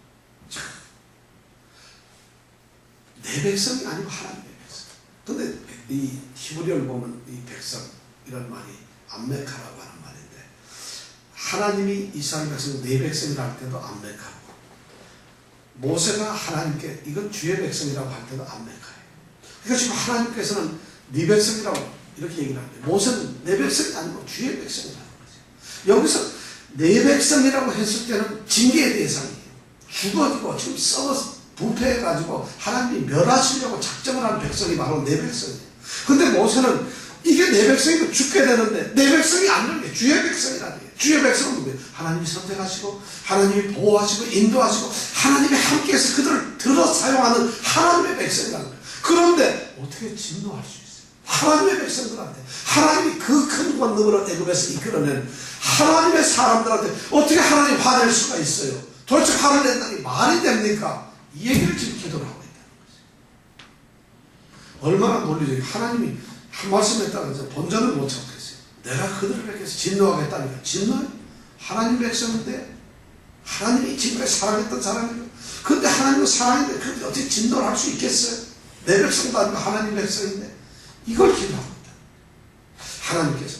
Speaker 1: 내 백성이 아니고 하나님의 백성. 근데 이 히브리어를 보면 이 백성 이런 말이 암메카라고 하는 말인데, 하나님이 이스라엘 백성 내 백성이라 할 때도 암메카고, 모세가 하나님께 이건 주의 백성이라고 할 때도 암메카예요. 그러니까 지금 하나님께서는 네 백성이라고 이렇게 얘기를 하는데, 모세는 내 백성이 아니고 주의 백성이라는 거죠. 여기서 내 백성이라고 했을 때는 징계의 대상이에요. 죽어지고 지금 썩어서 부패해가지고 하나님이 멸하시려고 작정을 한 백성이 바로 내 백성이에요. 근데 모세는 이게 내 백성이고 죽게 되는데, 내 백성이 아니라는 게 주의 백성이라는 거예요. 주의 백성은 누구예요? 하나님이 선택하시고 하나님이 보호하시고 인도하시고 하나님이 함께해서 그들을 들어 사용하는 하나님의 백성이라는 거예요. 그런데 어떻게 진노할 수 있어요? 하나님의 백성들한테, 하나님이 그 큰 권능으로 애굽에서 이끌어낸 하나님의 사람들한테 어떻게 하나님이 화낼 수가 있어요? 도대체 화를 낸다니 말이 됩니까? 이 얘기를 지금 기도를 하고 있다는 거죠. 얼마나 논리적이, 하나님이 한 말씀 했다가 이제 본전을 못 찾겠어요. 내가 그들을 위해서 진노하겠다니까. 진노? 하나님 백성인데, 하나님이 지금까지 사랑했던 사람이에요. 근데 하나님은 사랑인데 그런데 어떻게 진노를 할 수 있겠어요? 내 백성도 아니고 하나님 백성인데. 이걸 기도하고 있다. 하나님께서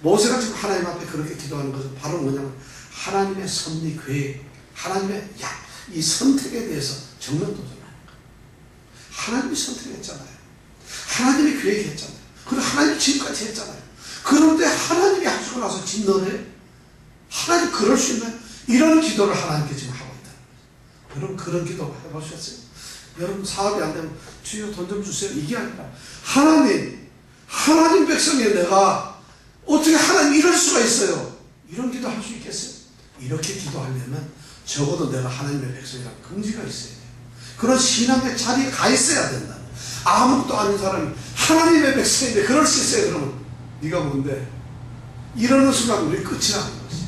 Speaker 1: 모세가 지금 하나님 앞에 그렇게 기도하는 것은 바로 뭐냐면 하나님의 섭리 계획, 하나님의 이 선택에 대해서 정면 도전하는 거예요. 하나님이 선택했잖아요. 하나님이 계획했잖아요. 그리고 하나님이 지금까지 했잖아요. 그런데 하나님이 하시고 나서 진노를 해? 하나님 그럴 수 있나요? 이런 기도를 하나님께 지금 하고 있다는 거예요. 여러분 그런 기도 해보셨어요? 여러분 사업이 안 되면 주여 돈 좀 주세요, 이게 아니라 하나님 백성에 내가 어떻게 하나님 이럴 수가 있어요? 이런 기도 할 수 있겠어요? 이렇게 기도하려면 적어도 내가 하나님의 백성이라는 긍지가 있어야 돼요. 그런 신앙의 자리에 가 있어야 된다. 아무것도 아닌 사람이 하나님의 백성인데 그럴 수 있어요. 그러면 네가 뭔데? 이러는 순간 우리 끝이 나는 것이.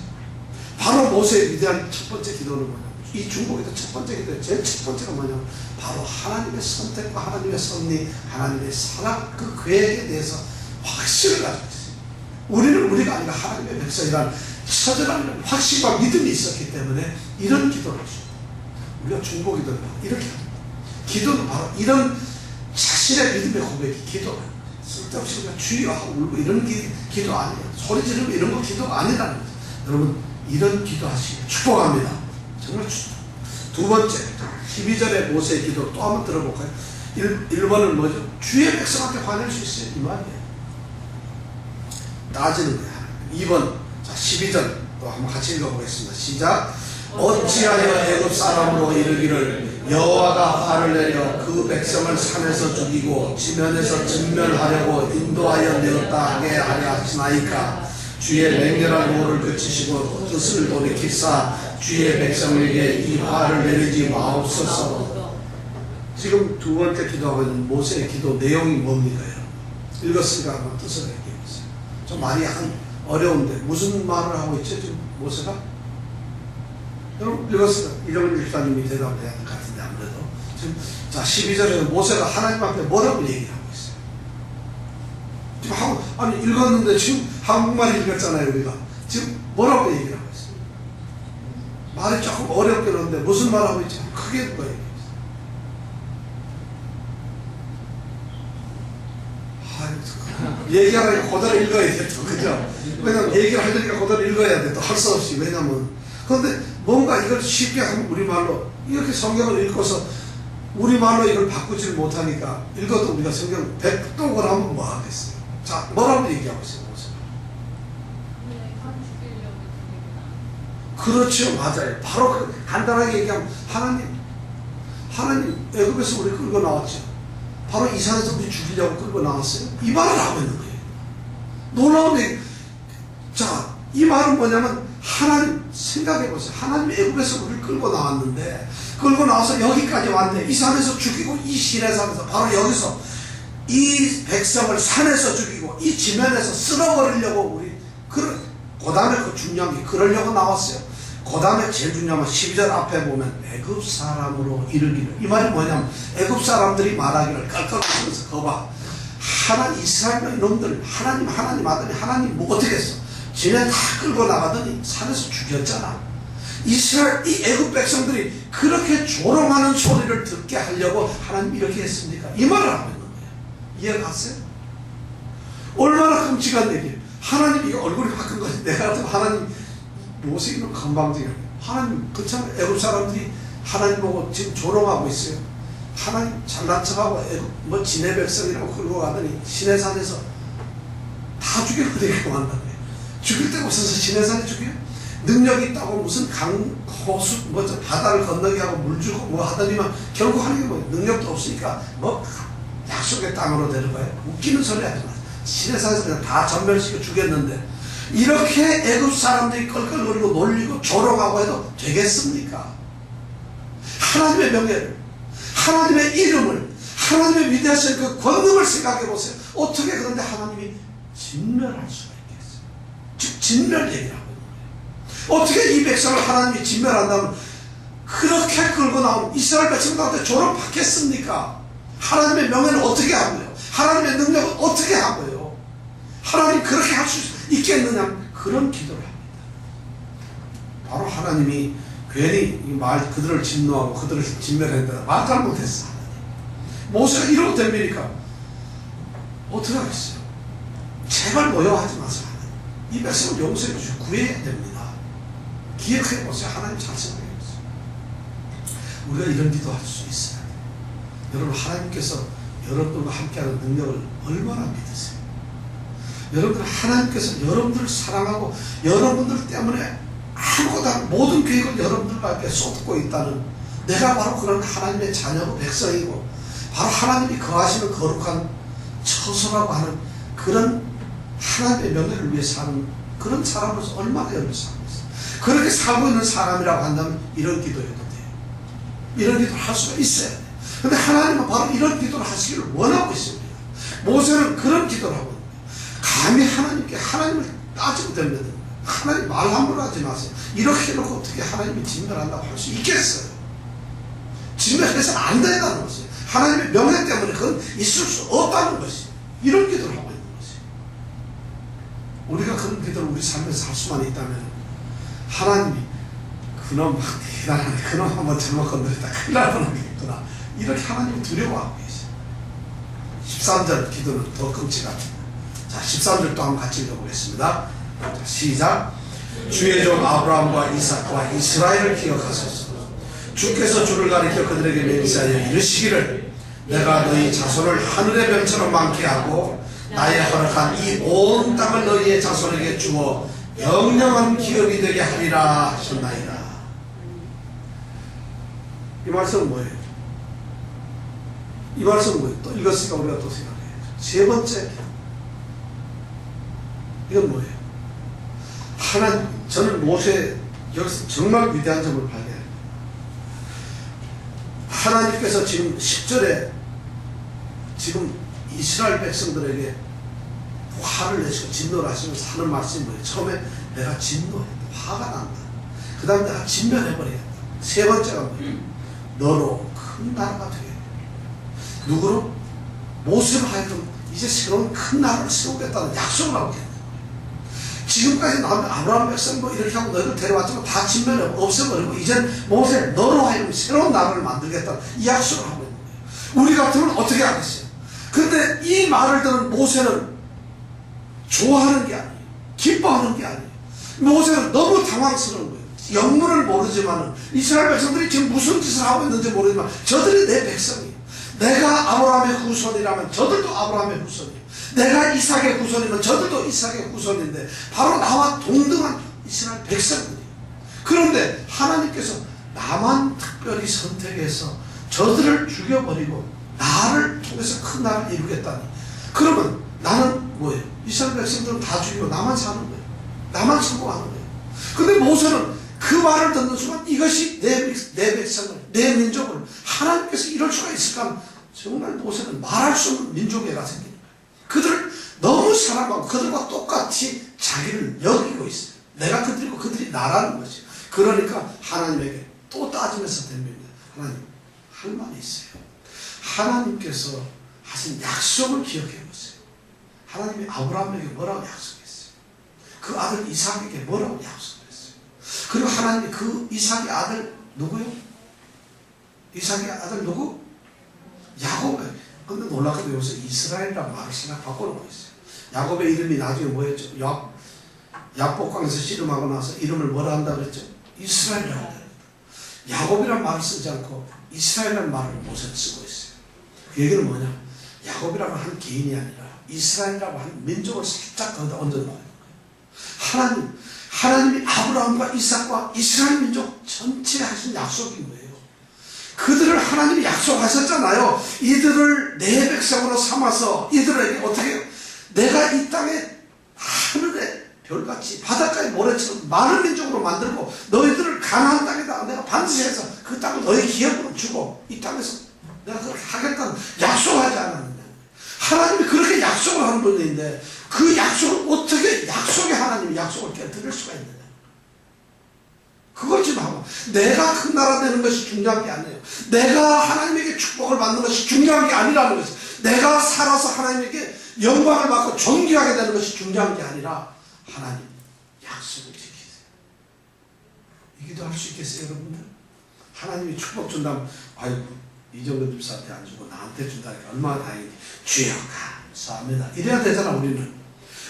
Speaker 1: 바로 모세의 위대한 첫 번째 기도는 뭐냐면 이 중보기도 첫 번째 기도예요. 제일 첫 번째가 뭐냐면 바로 하나님의 선택과 하나님의 섭리, 하나님의 사랑, 그 계획에 대해서 확신을 가지고 있어요. 우리는 우리가 아니라 하나님의 백성이란 처절한 확신과 믿음이 있었기 때문에 이런 기도를 해주고, 우리가 중보기도는 이렇게 합니다. 기도는 바로 이런 자신의 믿음의 고백이 기도라는 거예요. 쓸데없이 우리가 주여 하고 울고 이런 기도 아니에요. 소리 지르고 이런 거 기도가 아니라는 거죠. 여러분, 이런 기도 하시길 축복합니다. 정말 축복. 두 번째, 12절의 모세의 기도 또 한번 들어볼까요? 1번은 뭐죠? 주의 백성한테 화낼 수 있어요. 이 말이에요. 따지는 거야. 2번, 자, 12절 또 한번 같이 읽어보겠습니다. 시작. 어찌하여 애굽 사람으로 이르기를 여호와가 화를 내려 그 백성을 산에서 죽이고 지면에서 진멸하려고 인도하여 내었다 하게 하려 하시나이까. 주의 맹렬한 노를 그치시고 뜻을 돌이키사 주의 백성에게 이 화를 내리지 마옵소서. 지금 두 번째 기도하고 있는 모세의 기도 내용이 뭡니까? 읽었으니까 한번 뜻을 얘기해보세요. 좀 말이 어려운데 무슨 말을 하고 있죠 지금 모세가? 여러분 읽었어요. 이정은 집사님이 대답을 해야 될 것 같은데 아무래도 지금 자 12절에는 모세가 하나님 앞에 뭐라고 얘기를 하고 있어요. 지금 아니 읽었는데 지금 한국말 읽었잖아요. 우리가 지금 뭐라고 얘기를 하고 있어요. 말이 조금 어렵게 그러는데 무슨 말 하고 있지? 크게 누가 얘기해요. 얘기하라니까 그대로 읽어야 돼 또, 그죠? 왜냐면 얘기를 하려니까 그대로 읽어야 돼 또, 할 수 없이. 왜냐면 그런데 뭔가 이걸 쉽게 하면 우리말로 이렇게 성경을 읽고서 우리말로 이걸 바꾸질 못하니까 읽어도 우리가 성경 100독을 하면 뭐 하겠어요. 자, 뭐라고 얘기하고 있어요? 그렇죠. 맞아요. 바로 그 간단하게 얘기하면 하나님 애굽에서 우리 끌고 나왔죠. 바로 이 산에서 우리 죽이려고 끌고 나왔어요. 이 말을 하고 있는 거예요. 놀라운 얘기. 자, 이 말은 뭐냐면 하나님 생각해 보세요. 하나님 애굽에서 우리를 끌고 나왔는데 끌고 나와서 여기까지 왔는데 이 산에서 죽이고 이 시내산에서 바로 여기서 이 백성을 산에서 죽이고 이 지면에서 쓸어버리려고 우리 그 다음에 그 중요한 게 그러려고 나왔어요. 그 다음에 제일 중요한 건 12절 앞에 보면 애굽 사람으로 이르기를. 이 말이 뭐냐면 애굽 사람들이 말하기를 깔깔거리면서 거봐 하나님 이스라엘 이놈들 하나님 아더니 하나님 뭐 어떻게 했어? 지네 다 끌고 나가더니 산에서 죽였잖아. 이스라엘 이 애굽 백성들이 그렇게 조롱하는 소리를 듣게 하려고 하나님 이렇게 했습니까? 이 말을 하고 있는 거예요. 이해가 갔어요? 얼마나 끔찍한 얘기예요. 하나님 이거 얼굴이 바꾼 거지. 내가 같으면 하나님 모세는 건방지게 하나님 그렇잖아요. 애굽 사람들이 하나님 보고 지금 조롱하고 있어요. 하나님 잘난 척하고 뭐 지네 백성이라고 끌고 가더니 시내산에서 다 죽여버리고 한다고요. 죽일 데가 없어서 시내산에 죽여요? 능력이 있다고 무슨 호수 바다를 건너게 하고 물 주고 뭐 하더니만 결국 하는 게 뭐 능력도 없으니까 뭐 약속의 땅으로 데려가요. 웃기는 소리 하지 마세요. 시내산에서 그냥 다 전멸시켜 죽였는데 이렇게 애굽 사람들이 껄껄거리고 놀리고 조롱하고 해도 되겠습니까? 하나님의 명예를, 하나님의 이름을, 하나님의 위대하신 그 권능을 생각해 보세요. 어떻게 그런데 하나님이 진멸할 수가 있겠어요? 즉 진멸 얘기를 하고 있는 거예요. 어떻게 이 백성을 하나님이 진멸한다면 그렇게 끌고 나온 이스라엘 백성들한테 조롱 받겠습니까? 하나님의 명예는 어떻게 하고요? 하나님의 능력은 어떻게 하고요? 하나님 그렇게 할 수 있겠느냐? 그런 기도를 합니다. 바로 하나님이 괜히 그들을 진노하고 그들을 진멸했다. 말 잘못했어. 모세가 이러고 덤비니까 어떻게 하겠어요? 제발 노여하지 마세요. 이 백성을 용서해 주시고 구해야 됩니다. 기억해 보세요. 하나님 잘 생각해 보세요. 우리가 이런 기도할 수 있어요. 여러분 하나님께서 여러분들과 함께하는 능력을 얼마나 믿으세요? 여러분들 하나님께서 여러분들을 사랑하고 여러분들 때문에 아무것도 모든 계획을 여러분들과 함께 쏟고 있다는 내가 바로 그런 하나님의 자녀고 백성이고 바로 하나님이 거하시는 거룩한 처소라고 하는 그런 하나님의 명예를 위해 사는 그런 사람으로서 얼마나 여러분 살고 있어요. 그렇게 살고 있는 사람이라고 한다면 이런 기도해도 돼요. 이런 기도를 할 수가 있어야 돼요. 그런데 하나님은 바로 이런 기도를 하시기를 원하고 있습니다. 모세는 그런 기도를 하고 있는 거예요. 감히 하나님께 하나님을 따지고 덤벼드는 거예요. 하나님 말 함부로 하지 마세요. 이렇게 해놓고 어떻게 하나님이 진멸한다고 할 수 있겠어요? 진멸해서는 안 된다는 것이에요. 하나님의 명예 때문에 그건 있을 수 없다는 것이에요. 이런 기도를 하고 있는 것이에요. 우리가 그런 기도를 우리 삶에서 할 수만 있다면 하나님이 그놈 대단하네, 그놈 한번 잘못 건드렸다 큰일 날 뻔하겠구나, 이렇게 하나님이 두려워하고 계세요. 13절 기도는 더 끔찍 같아요. 자, 13절 또 한번 같이 읽어보겠습니다. 자, 시작. 주의 종 아브라함과 이삭과 이스라엘을 기억하소서. 주께서 주를 가리켜 그들에게 맹세하여 이르시기를 내가 너희 자손을 하늘의 별처럼 많게 하고 나의 허락한 이 온 땅을 너희의 자손에게 주어 영영한 기업이 되게 하리라 하셨나이다. 이 말씀은 뭐예요? 이 말씀은 뭐예요? 또 읽었으니까 우리가 또 생각해야죠. 세 번째, 이건 뭐예요? 하나님, 저는 모세 여기서 정말 위대한 점을 발견해요. 하나님께서 지금 10절에 지금 이스라엘 백성들에게 화를 내시고 진노를 하시면서 하는 말씀이 뭐예요? 처음에 내가 진노했다, 화가 난다. 그 다음에 내가 진멸해버리겠다. 세 번째가 뭐예요? 너로 큰 나라가 되게. 누구로? 모세로 하여금 이제 새로운 큰 나라를 세우겠다는 약속을 하고 있는 거예요. 지금까지 나오면 아브라함 백성 뭐 이렇게 하고 너희를 데려왔지만 다 진멸해 없애버리고 이젠 모세 너로 하여금 새로운 나라를 만들겠다는 이 약속을 하고 있는 거예요. 우리 같으면 어떻게 하겠어요? 근데 이 말을 들은 모세는 좋아하는 게 아니에요. 기뻐하는 게 아니에요. 모세는 너무 당황스러운 거예요. 영문을 모르지만 이스라엘 백성들이 지금 무슨 짓을 하고 있는지 모르지만 저들이 내 백성이에요. 내가 아브라함의 후손이라면 저들도 아브라함의 후손이에요. 내가 이삭의 후손이면 저들도 이삭의 후손인데 바로 나와 동등한 이스라엘 백성들이에요. 그런데 하나님께서 나만 특별히 선택해서 저들을 죽여버리고 나를 통해서 큰 나라를 이루겠다니, 그러면 나는 뭐예요? 이스라엘 백성들은 다 죽이고 나만 사는 거예요. 나만 성공하는 거예요. 근데 모세는 그 말을 듣는 순간 이것이 내 백성을, 내 민족을 하나님께서 이럴 수가 있을까? 정말 모세는 말할 수 없는 민족애가 생기는 거예요. 그들을 너무 사랑하고 그들과 똑같이 자기를 여기고 있어요. 내가 그들이고 그들이 나라는 거죠. 그러니까 하나님에게 또 따지면서 됩니다. 하나님, 할 말이 있어요. 하나님께서 하신 약속을 기억해 보세요. 하나님이 아브라함에게 뭐라고 약속했어요? 그 아들 이삭에게 뭐라고 약속했어요? 그리고 하나님이 그 이삭의 아들 누구요? 이삭의 아들 누구? 야곱에. 근데 놀랍게도 여기서 이스라엘이라는 말을 생각 바꿔놓고 있어요. 야곱의 이름이 나중에 뭐였죠? 약복강에서 씨름하고 나서 이름을 뭐라 한다 그랬죠? 이스라엘이라고 합니다. 야곱이라는 말을 쓰지 않고 이스라엘이라는 말을 모세는 쓰고 있어요. 그 얘기는 뭐냐? 야곱이라고 한 개인이 아니라 이스라엘이라고 한 민족을 살짝 거기다 얹어놓은 거예요. 하나님이 아브라함과 이삭과 이스라엘 민족 전체에 하신 약속이 뭐예요? 그들을 하나님이 약속하셨잖아요. 이들을 내 백성으로 삼아서 이들에게 어떻게 해요? 내가 이 땅에 하늘에 별같이 바닷가의 모래처럼 많은 민족으로 만들고 너희들을 가나안 땅에다 내가 반드시 해서 그 땅을 너희 기업으로 주고 이 땅에서 내가 그걸 하겠다는 약속하지 않았느냐. 하나님이 그렇게 약속을 하는 분인데 그 약속을 어떻게 약속의 하나님이 약속을 깨뜨릴 수가 있느냐. 그걸 지금 하고 내가 큰 나라 되는 것이 중요한 게 아니에요. 내가 하나님에게 축복을 받는 것이 중요한 게 아니라는 것이, 내가 살아서 하나님에게 영광을 받고 존귀하게 되는 것이 중요한 게 아니라 하나님 약속을 지키세요. 이 기도 할 수 있겠어요 여러분들? 하나님이 축복 준다면 아유 이정도 집사한테 안 주고 나한테 준다니까 얼마나 다행이니 주여 감사합니다 이래야 되잖아. 우리는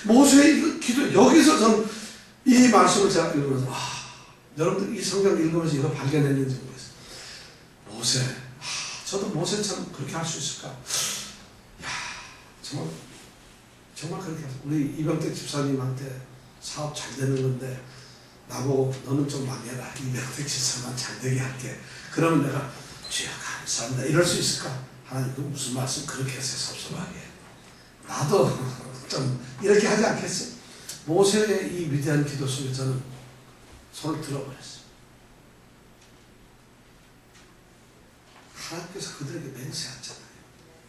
Speaker 1: 모세의 기도, 여기서 저는 이 말씀을 제가 읽으면서 여러분들 이 성경 읽으면서 이거 발견했는지 모르겠어요. 모세, 저도 모세처럼 그렇게 할 수 있을까? 야, 정말 그렇게 하세요. 우리 이병택 집사님한테 사업 잘 되는 건데 나보고 너는 좀 망해라. 이병택 집사만 잘 되게 할게. 그러면 내가 주여 감사합니다 이럴 수 있을까? 하나님 그 무슨 말씀 그렇게 하세요 섭섭하게. 나도 좀 이렇게 하지 않겠어요? 모세의 이 위대한 기도 속에 저는 손을 들어버렸어요. 하나님께서 그들에게 맹세하잖아요.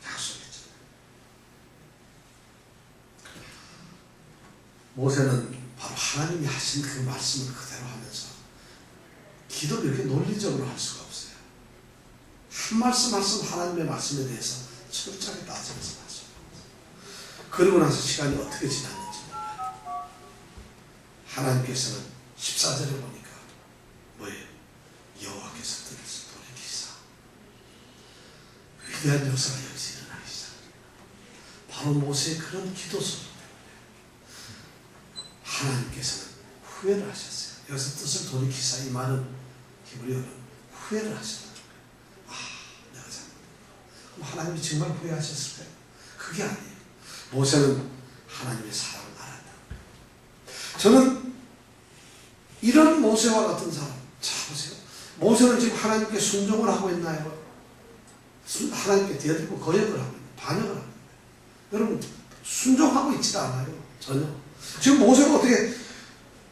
Speaker 1: 약속했잖아요. 모세는 바로 하나님이 하신 그 말씀을 그대로 하면서 기도를 이렇게 논리적으로 할 수가 없어요. 한 말씀 하나님의 말씀에 대해서 철저하게 따지면서 말씀. 그러고 나서 시간이 어떻게 지났는지 몰라요. 하나님께서는 14절에 보니까 뭐예요? 여호와께서 뜻을 돌이키사 위대한 역사가 여기서 일어나기 시작합니다. 바로 모세의 그런 기도 속에 하나님께서는 후회를 하셨어요. 여기서 뜻을 돌이키사 이 말은 히브리어는 후회를 하셨다. 내가 잘못했다. 그럼 하나님이 정말 후회하셨을까요? 그게 아니에요. 모세는 하나님의 사랑을 알았다. 저는 이런 모세와 같은 사람, 자 보세요. 모세는 지금 하나님께 순종을 하고 있나요? 하나님께 대들고 거역을 하고 있나요? 반역을 하고 있나요? 여러분 순종하고 있지 않아요. 전혀. 지금 모세가 어떻게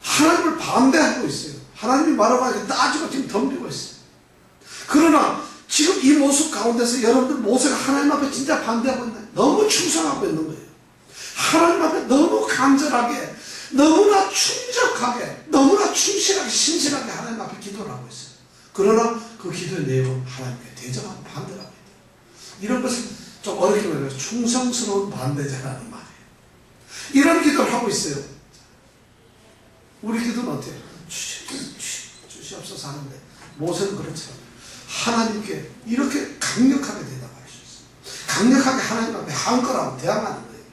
Speaker 1: 하나님을 반대하고 있어요. 하나님이 말하고 따지고 지금 덤비고 있어요. 그러나 지금 이 모습 가운데서 여러분들 모세가 하나님 앞에 진짜 반대하고 있나요? 너무 충성하고 있는 거예요. 하나님 앞에 너무 간절하게, 너무나 충적하게, 너무나 충실하게, 신실하게 하나님 앞에 기도를 하고 있어요. 그러나 그 기도의 내용은 하나님께 대적하고 반대를 합니다. 이런 것을 좀 어렵게 말해서 충성스러운 반대자라는 말이에요. 이런 기도를 하고 있어요. 우리 기도는 어때요? 주시옵소서 하는데 모세는 그렇지 않아요. 하나님께 이렇게 강력하게 대답할 수 있어요. 강력하게 하나님 앞에 한거라고 대항하는 거예요.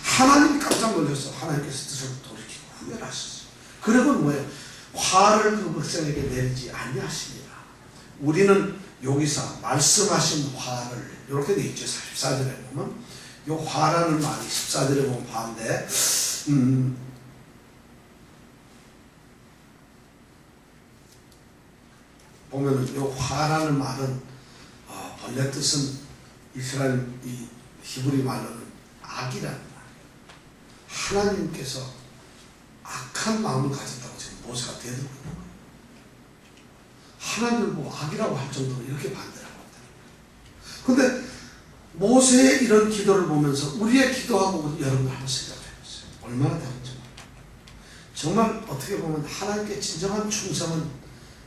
Speaker 1: 하나님이 깜짝 놀라서 하나님께서 뜻을 돌이키고 후회를 하셨어요. 그리고 뭐예요? 화를 그 백성에게 내리지 아니하시니라. 우리는 여기서 말씀하신 화를 이렇게 돼 있죠. 14절에 보면 이 화라는 말이 14절에 보면 화인데 보면은 이 화라는 말은 본래 뜻은 이스라엘 이 히브리 말로는 악이라는 말이에요. 하나님께서 악한 마음을 가졌다고 지금 모세가 대들고 있는 거예요. 하나님을 보고 악이라고 할 정도로 이렇게 반대를 하고 있다는 거예요. 근데 모세의 이런 기도를 보면서 우리의 기도하고 여러분 한번 생각해 보세요. 얼마나 다른지. 정말 어떻게 보면 하나님께 진정한 충성은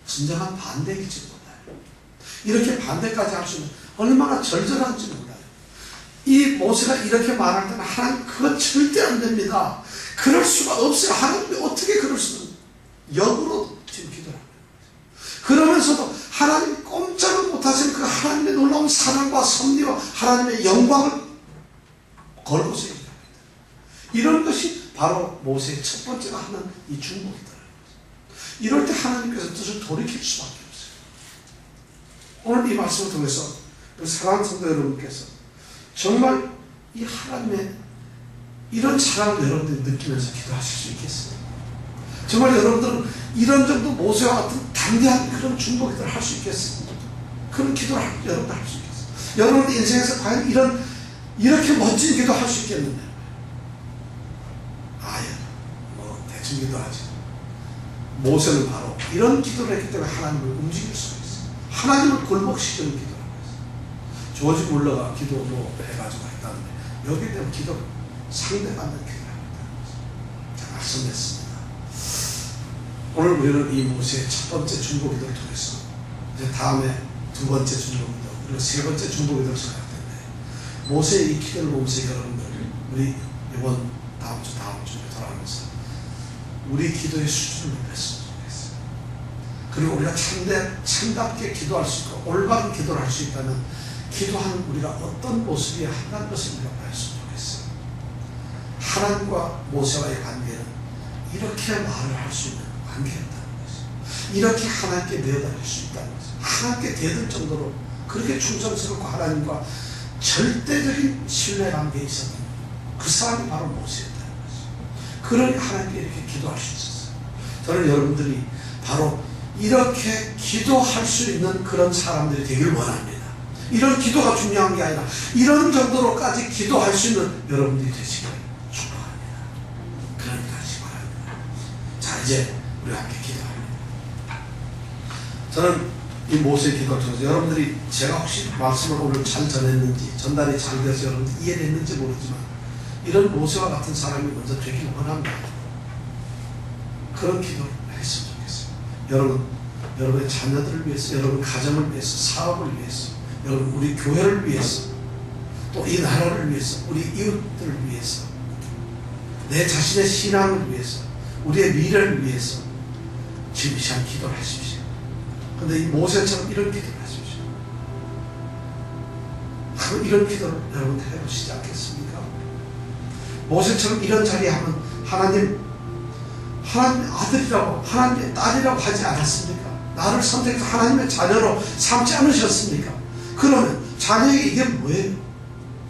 Speaker 1: 진정한 반대일지 몰라요. 이렇게 반대까지 할 수 있는 얼마나 절절한지 몰라요. 이 모세가 이렇게 말할 때는 하나님 그건 절대 안 됩니다. 그럴 수가 없어요. 하나님이 어떻게 그럴 수는 역으로 지금 기도를 합니다. 그러면서도 하나님이 꼼짝을 못하시는 그 하나님의 놀라운 사랑과 섭리와 하나님의 영광을 걸고서 얘기합니다. 이런 것이 바로 모세의 첫 번째가 하는 이 중복이다. 이럴 때 하나님께서 뜻을 돌이킬 수밖에 없어요. 오늘 이 말씀을 통해서 사랑하는 성도 여러분께서 정말 이 하나님의 이런 사랑을 여러분들이 느끼면서 기도하실 수 있겠어요? 정말 여러분들은 이런 정도 모세와 같은 담대한 그런 중보기도를 할 수 있겠어요? 그런 기도를 여러분들 할 수 있겠어요? 여러분 인생에서 과연 이렇게 멋진 기도 할 수 있겠는데? 대충 기도하지. 모세는 바로 이런 기도를 했기 때문에 하나님을 움직일 수가 있어요. 하나님을 굴복시키는 기도를 하고 있어요. 조지 물러가 기도로 해가지고 했다는데 여기 때문에 기도 상대받는 기도를 하고 있다는 거죠. 자, 말씀했습니다. 오늘 우리는 이 모세의 첫 번째 중보기도를 통해서 이제 다음에 두 번째 중보기도 그리고 세 번째 중보기도를 시작할 텐데 모세의 이 기도를 보면서 여러분들 우리 이번 다음 주에 돌아가면서 우리 기도의 수준을 높였으면 좋겠어요. 그리고 우리가 참답게 기도할 수 있고 올바른 기도를 할 수 있다면 기도하는 우리가 어떤 모습이야 한다는 것을 우리가 알았으면 좋겠어요. 하나님과 모세와의 관계는 이렇게 말을 할 수 있는 관계였다는 것이죠. 이렇게 하나님께 내어달릴 수 있다는 것이죠. 하나님께 대들 정도로 그렇게 충성스럽고 하나님과 절대적인 신뢰 관계에 있었던 그 사람이 바로 모세였다는 것이죠. 그러니 하나님께 이렇게 기도할 수 있었어요. 저는 여러분들이 바로 이렇게 기도할 수 있는 그런 사람들이 되길 원합니다. 이런 기도가 중요한 게 아니라 이런 정도로까지 기도할 수 있는 여러분들이 되시길 축복합니다. 그러니까 하시기 바랍니다. 자, 이제 우리 함께 기도합니다. 저는 이 모세의 기도를 통해서 여러분들이 제가 혹시 말씀을 오늘 잘 전했는지 전달이 잘 돼서 여러분들 이해됐는지 모르지만 이런 모세와 같은 사람이 먼저 되길 원합니다. 그런 기도를 했으면 좋겠어요. 여러분, 여러분의 자녀들을 위해서, 여러분 가정을 위해서, 사업을 위해서, 여러분 우리 교회를 위해서, 또 이 나라를 위해서, 우리 이웃들을 위해서, 내 자신의 신앙을 위해서, 우리의 미래를 위해서 진실한 기도를 하십시오. 그런데 이 모세처럼 이런 기도를 하십시오. 그럼 이런 기도를 여러분 해보시지 않겠습니까? 모세처럼 이런 자리에 하면 하나님 아들이라고, 하나님의 딸이라고 하지 않았습니까? 나를 선택해서 하나님의 자녀로 삼지 않으셨습니까? 그러면 자녀에게 이게 뭐예요?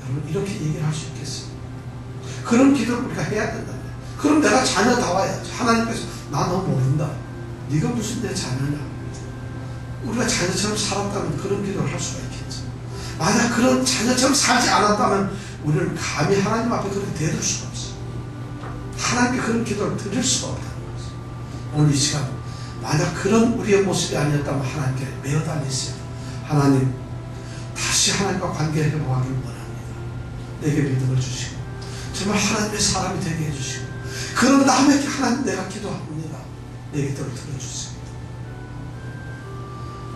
Speaker 1: 여러분 이렇게 얘기를 할 수 있겠어요? 그런 기도를 우리가 해야 된다면, 그럼 내가 자녀다워야지. 하나님께서 나 너 모른다, 네가 무슨 내 자녀냐. 우리가 자녀처럼 살았다면 그런 기도를 할 수가 있겠죠. 만약 그런 자녀처럼 살지 않았다면 우리는 감히 하나님 앞에 그렇게 대들 수가 없어요. 하나님께 그런 기도를 드릴 수가 없다는 거죠. 오늘 이 시간 만약 그런 우리의 모습이 아니었다면 하나님께 매어 달리세요. 하나님, 다시 하나님과 관계를 회복하기를 원합니다. 내게 믿음을 주시고 정말 하나님의 사람이 되게 해주시고, 그런 다음에 하나님 내가 기도합니다. 내 기도를 들어주세요.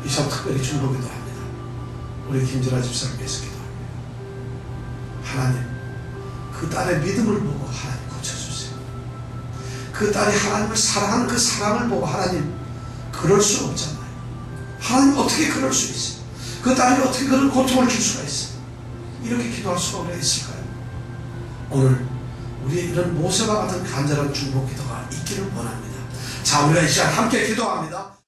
Speaker 1: 이 시간 특별히 중보기도 합니다. 우리 김진아 집사를 위해서 기도합니다. 하나님, 그 딸의 믿음을 보고 하나님 고쳐주세요. 그 딸이 하나님을 사랑하는 그 사랑을 보고 하나님, 그럴 수 없잖아요. 하나님 어떻게 그럴 수 있어요? 그 딸이 어떻게 그런 고통을 줄 수가 있어요? 이렇게 기도할 수가 우리가 있을까요? 오늘 우리의 이런 모세와 같은 간절한 중보 기도가 있기를 원합니다. 자, 우리가 이 시간 함께 기도합니다.